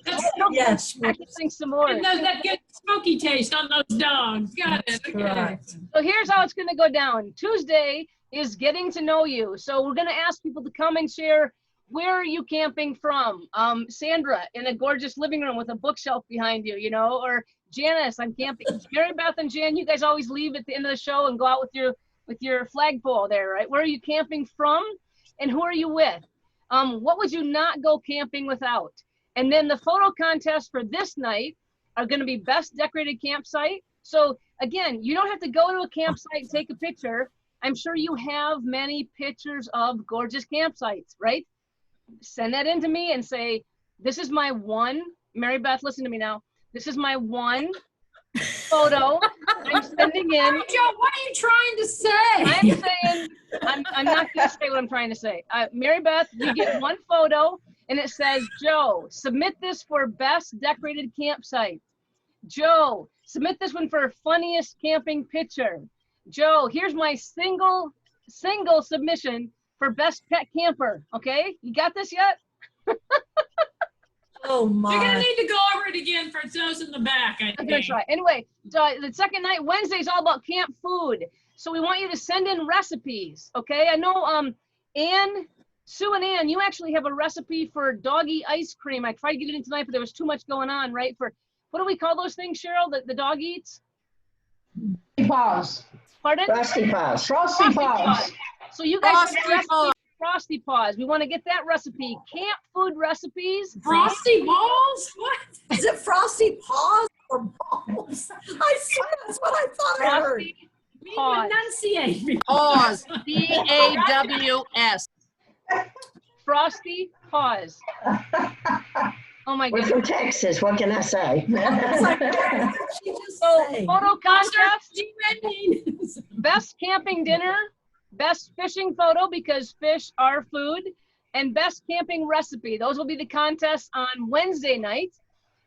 Yes. Practicing s'mores. It does that good smoky taste on those dogs. Got it. Okay. Right. So here's how it's going to go down. Tuesday is getting to know you. So we're going to ask people to come and share. Where are you camping from? Sandra, in a gorgeous living room with a bookshelf behind you, you know, or Janice, I'm camping. Mary Beth and Jan, you guys always leave at the end of the show and go out with with your flagpole there, right? Where are you camping from and who are you with? What would you not go camping without? And then the photo contests for this night are going to be best decorated campsite. So again, you don't have to go to a campsite and take a picture. I'm sure you have many pictures of gorgeous campsites, right? Send that in to me and say, this is my one, Mary Beth, listen to me now. This is my one photo I'm sending in. Joe, what are you trying to say? I'm saying, I'm not going to say what I'm trying to say. Mary Beth, you get one photo and it says, Joe, submit this for best decorated campsite. Joe, submit this one for funniest camping picture. Joe, here's my single submission for best pet camper. Okay, you got this yet? Oh my. You're gonna need to go over it again for those in the back, I think. That's right. Anyway, the second night, Wednesday, is all about camp food. So we want you to send in recipes. Okay, I know Sue and Ann, you actually have a recipe for doggy ice cream. I tried to get it in tonight, but there was too much going on, right? For what do we call those things, Cheryl, that the dog eats? Paws. Pardon? Frosty paws. Frosty paws. So you guys have a Frosty recipe paws. for Frosty paws. We want to get that recipe. Camp food recipes. Frosty balls? What? Is it Frosty paws or balls? I swear that's what I thought I heard. Frosty We paws. enunciate. Paws. Paws. Frosty paws. Oh my We're goodness. from Texas. What can I say? She just So say. photo contest, G-Rennie. best camping dinner, best fishing photo because fish are food, and best camping recipe. Those will be the contests on Wednesday night.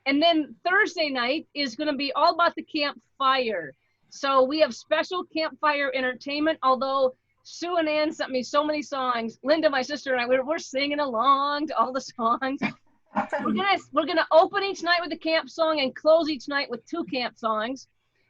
And then Thursday night is going to be all about the campfire. So we have special campfire entertainment, although Sue and Ann sent me so many songs. Linda, my sister, and I, we're singing along to all the songs. We're gonna open each night with a camp song and close each night with 2 camp songs.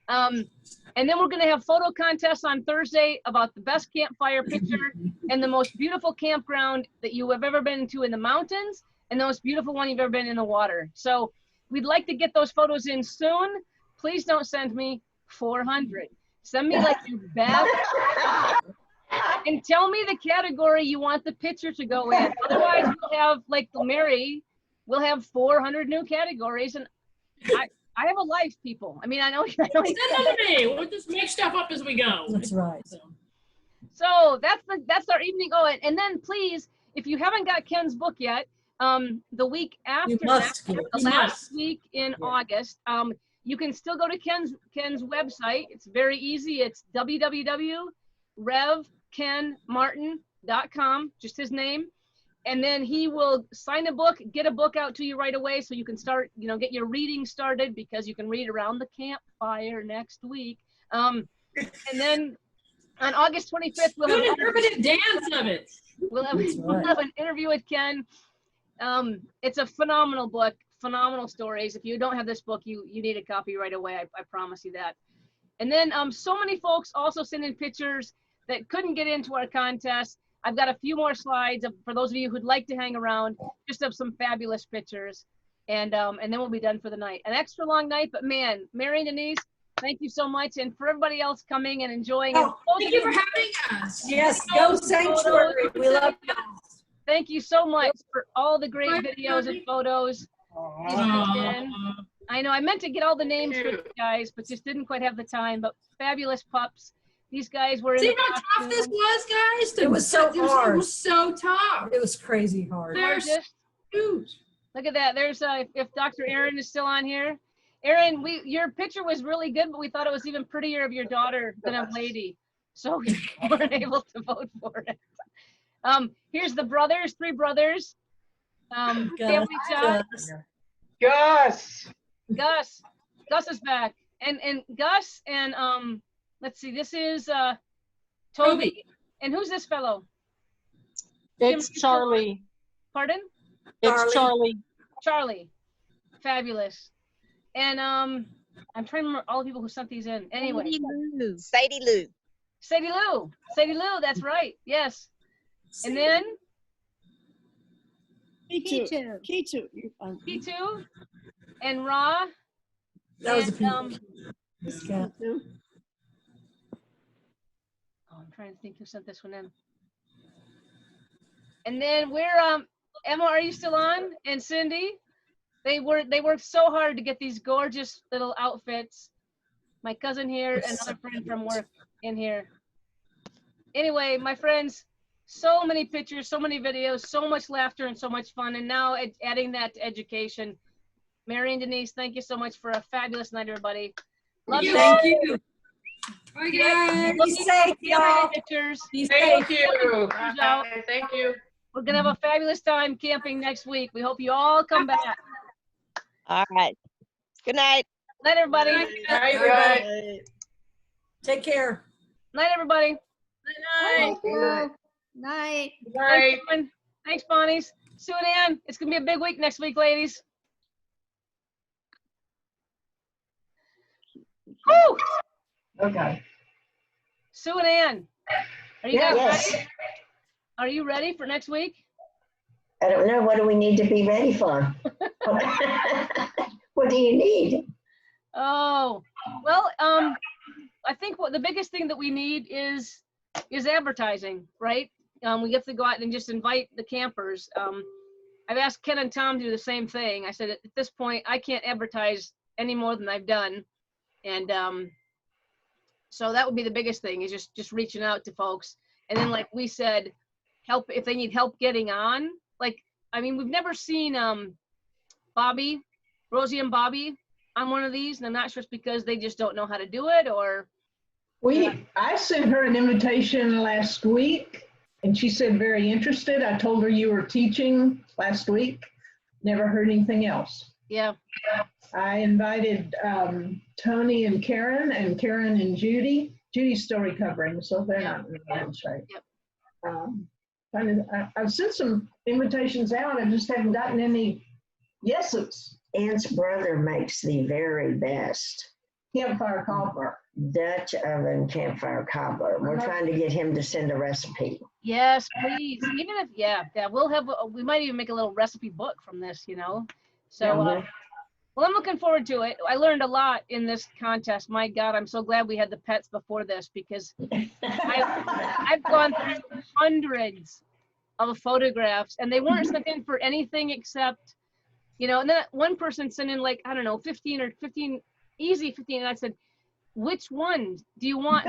And then we're gonna have photo contests on Thursday about the best campfire picture and the most beautiful campground that you have ever been to in the mountains and the most beautiful one you've ever been in the water. So we'd like to get those photos in soon. Please don't send me 400. Send me like your best. And tell me the category you want the picture to go in. Otherwise, we'll have, like Mary, we'll have 400 new categories. And I have a life, people. I mean, I know. Send them to me. We'll just make stuff up as we go. That's right. So that's our evening. Oh, and then please, if you haven't got Ken's book yet, the week after must that, get it. the last week in August, you can still go to Ken's website. It's very easy. It's www.revkenmartin.com, just his name. And then he will sign a book, get a book out to you right away so you can start, get your reading started because you can read around the campfire next week. And then on August 25th, we'll have an interpretive dance of it. We'll have an interview with Ken. It's a phenomenal book, phenomenal stories. If you don't have this book, you need a copy right away. I promise you that. And then so many folks also send in pictures that couldn't get into our contest. I've got a few more slides for those of you who'd like to hang around, just of some fabulous pictures. And then we'll be done for the night. An extra long night, but man, Mary and Denise, thank you so much. And for everybody else coming and enjoying. Oh, thank you for having us. Yes, go Sanctuary. We love you. Thank you so much for all the great videos and photos. I know I meant to get all the names for you guys, but just didn't quite have the time. But fabulous pups. These guys were in. See how tough this was, guys? It was so hard. It was so tough. It was crazy hard. They're huge. Look at that. There's if Dr. Erin is still on here. Erin, your picture was really good, but we thought it was even prettier of your daughter than of Lady. So we weren't able to vote for it. Here's the brothers, 3 brothers. Family shot. Gus. Gus is back. And Gus and let's see, this is Toby. And who's this fellow? It's Charlie. Pardon? It's Charlie. Charlie. Fabulous. And I'm trying to remember all the people who sent these in. Anyway. Sadie Lou. Sadie Lou. Sadie Lou, that's right. Yes. And then K2. P2 and Ra. That was a and, this cat. trying to think who sent this one in. And then we're Emma, are you still on? And Cindy, they worked so hard to get these gorgeous little outfits. My cousin here, another friend from work in here. Anyway, my friends, so many pictures, so many videos, so much laughter and so much fun. And now adding that to education. Mary and Denise, thank you so much for a fabulous night, everybody. Love you. Thank you. Bye, Be safe, y'all. Pictures. Be Thank safe. you. Pictures out. Thank you. We're gonna have a fabulous time camping next week. We hope you all come back. All right. Good night. Night, everybody. Bye, Everybody. Take care. Night, everybody. Thank you. Night. Bye. Thanks, Bonnies. Sue and Ann, it's gonna be a big week next week, ladies. Woo! Okay. Sue and Ann, are you guys Yes. ready? Are you ready for next week? I don't know. What do we need to be ready for? What do you need? Oh, well, I think what the biggest thing that we need is advertising, right? We have to go out and just invite the campers. I've asked Ken and Tom to do the same thing. I said, at this point, I can't advertise any more than I've done. And so that would be the biggest thing, is just reaching out to folks. And then, like we said, help if they need help getting on. Like, I mean, we've never seen Rosie and Bobby on one of these, and I'm not sure it's because they just don't know how to do it, or. I sent her an invitation last week, and she said very interested. I told her you were teaching last week. Never heard anything else. Yeah. I invited Tony and Karen and Judy. Judy's still recovering, so they're not in bad shape. Yep. I've sent some invitations out. I just haven't gotten any yeses. Ann's brother makes the very best campfire cobbler. Dutch oven campfire cobbler. We're trying to get him to send a recipe. Yes, please. Even if, we'll have, we might even make a little recipe book from this, you know? So, well, I'm looking forward to it. I learned a lot in this contest. My God, I'm so glad we had the pets before this, because I've gone through hundreds of photographs, and they weren't sent in for anything except, you know, and then one person sent in like, I don't know, 15, and I said, which one do you want?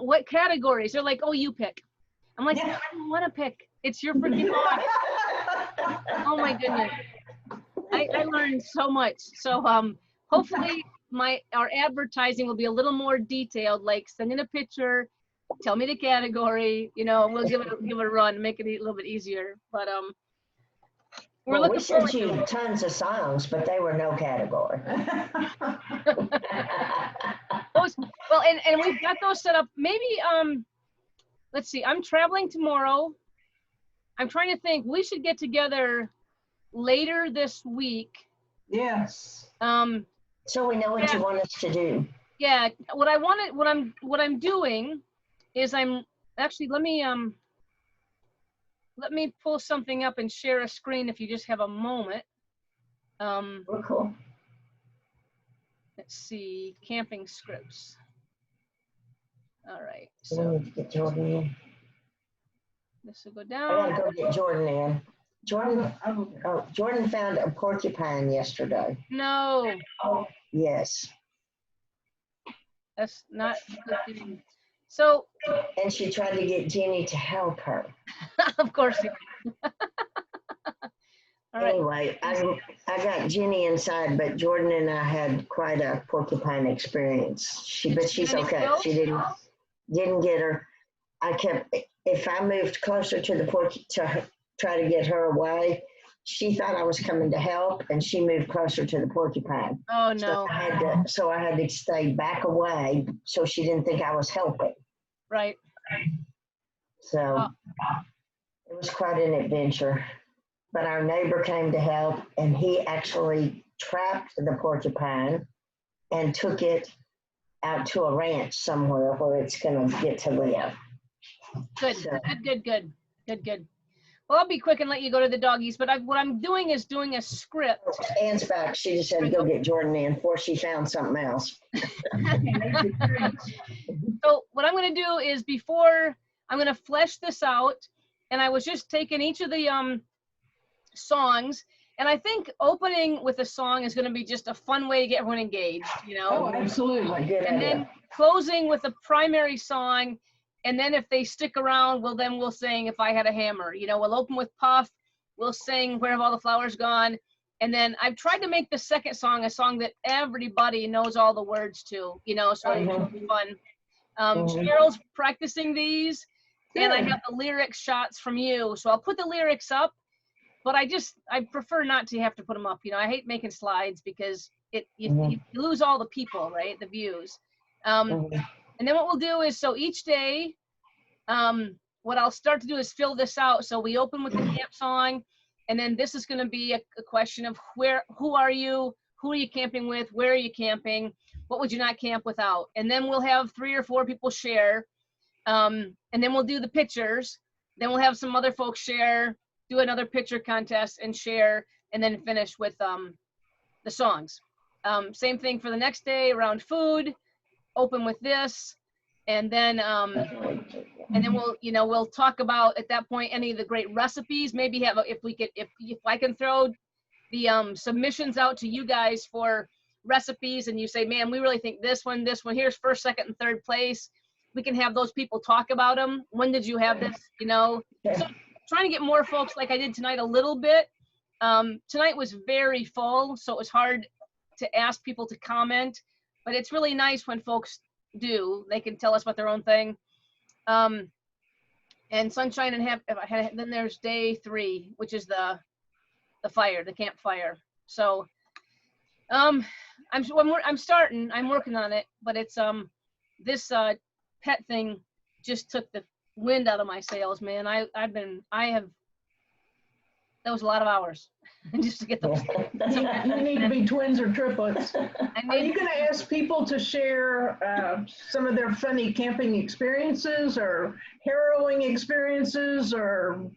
What categories? They're like, oh, you pick. I'm like, I don't want to pick. It's your freaking life. Oh my goodness. I learned so much. So hopefully our advertising will be a little more detailed, like send in a picture, tell me the category, you know, we'll give it a run, make it a little bit easier. But we sent you tons of songs, but they were no category. Well, and we've got those set up. Maybe let's see, I'm traveling tomorrow. I'm trying to think, we should get together later this week. Yes. So we know what you want us to do. Yeah, what I'm doing is I'm actually, let me pull something up and share a screen if you just have a moment. Cool. Let's see, camping scripts. All right. So we need to get Jordan in. This will go I down. gotta go get Jordan in. Jordan found a porcupine yesterday. No. Yes. That's not good. So. And she tried to get Jenny to help her. Of course. All right. Anyway, I got Jenny inside, but Jordan and I had quite a porcupine experience. But she's okay. She didn't get her. If I moved closer to the porch to try to get her away, she thought I was coming to help, and she moved closer to the porcupine. Oh no! So I had to stay back away so she didn't think I was helping. Right. So it was quite an adventure. But our neighbor came to help, and he actually trapped the porcupine and took it out to a ranch somewhere where it's going to get to live. Good. Well, I'll be quick and let you go to the doggies, but what I'm doing is doing a script. Anne's back. She just had to go get Jordan in before she found something else. So what I'm going to do is I'm going to flesh this out, and I was just taking each of the songs, and I think opening with a song is going to be just a fun way to get everyone engaged, you know? Oh, absolutely. Good And idea. then closing with a primary song, and then if they stick around, we'll sing If I Had a Hammer. You know, we'll open with Puff, we'll sing Where Have All the Flowers Gone, and then I've tried to make the second song a song that everybody knows all the words to, you know, so it'll be fun. Cheryl's practicing these, and I have the lyric shots from you, so I'll put the lyrics up, but I prefer not to have to put them up. You know, I hate making slides because you lose all the people, right? The views. And then what we'll do is, so each day, what I'll start to do is fill this out. So we open with the camp song, and then this is going to be a question of who are you camping with, where are you camping, what would you not camp without? And then we'll have 3 or 4 people share, and then we'll do the pictures. Then we'll have some other folks share, do another picture contest and share, and then finish with the songs. Same thing for the next day around food. Open with this, and then we'll talk about at that point any of the great recipes. Maybe if I can throw the submissions out to you guys for recipes, and you say, man, we really think this one, here's first, second, and third place. We can have those people talk about them. When did you have this? You know, so trying to get more folks like I did tonight a little bit. Tonight was very full, so it was hard to ask people to comment. But it's really nice when folks do. They can tell us about their own thing. And Sunshine and then there's day 3, which is the campfire. So I'm working on it, but it's this pet thing just took the wind out of my sails, man. That was a lot of hours just to get those. You need to be twins or triplets. Are you going to ask people to share some of their funny camping experiences or harrowing experiences or?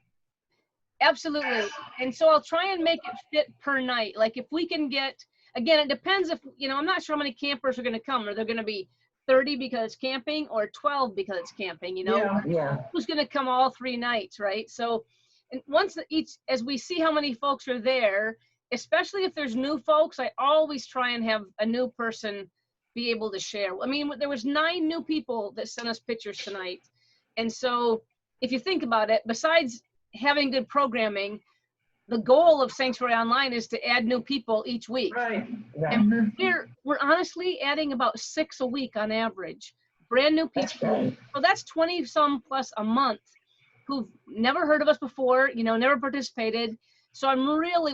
Absolutely. And so I'll try and make it fit per night. Like if we can get, again, it depends if, you know, I'm not sure how many campers are going to come. Are there going to be 30 because it's camping or 12 because it's camping, you know? Yeah. Who's going to come all 3 nights, right? So, and as we see how many folks are there, especially if there's new folks, I always try and have a new person be able to share. I mean, there was 9 new people that sent us pictures tonight. And so if you think about it, besides having good programming, the goal of Sanctuary Online is to add new people each week. Right. And we're honestly adding about 6 a week on average. Brand new people. So that's 20 some plus a month who've never heard of us before, you know, never participated. So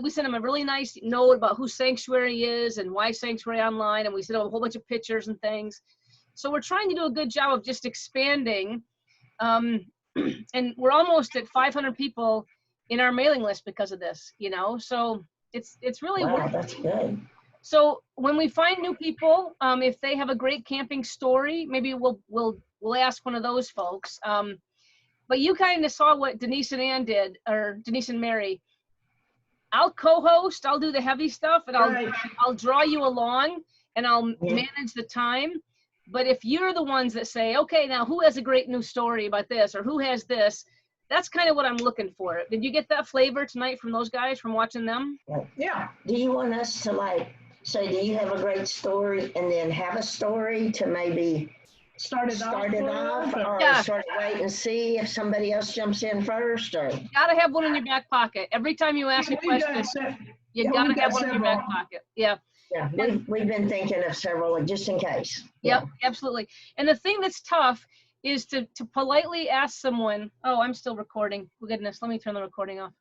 we sent them a really nice note about who Sanctuary is and why Sanctuary Online, and we sent them a whole bunch of pictures and things. So we're trying to do a good job of just expanding. And we're almost at 500 people in our mailing list because of this, you know, so it's really working. That's good. So when we find new people, if they have a great camping story, maybe we'll ask one of those folks. But you kind of saw what Denice and Ann did, or Denice and Mary. I'll co-host, I'll do the heavy stuff, and I'll draw you along, and I'll manage the time. But if you're the ones that say, okay, now who has a great new story about this, or who has this, that's kind of what I'm looking for. Did you get that flavor tonight from those guys, from watching them? Yeah. Do you want us to say, do you have a great story, and then have a story to maybe start it off, or sort of wait and see if somebody else jumps in first? Or you gotta have one in your back pocket. Every time you ask a question, you gotta have one in your back pocket. Yeah. Yeah, we've been thinking of several just in case. Yep, absolutely. And the thing that's tough is to politely ask someone, oh, I'm still recording. Oh, goodness, let me turn the recording off.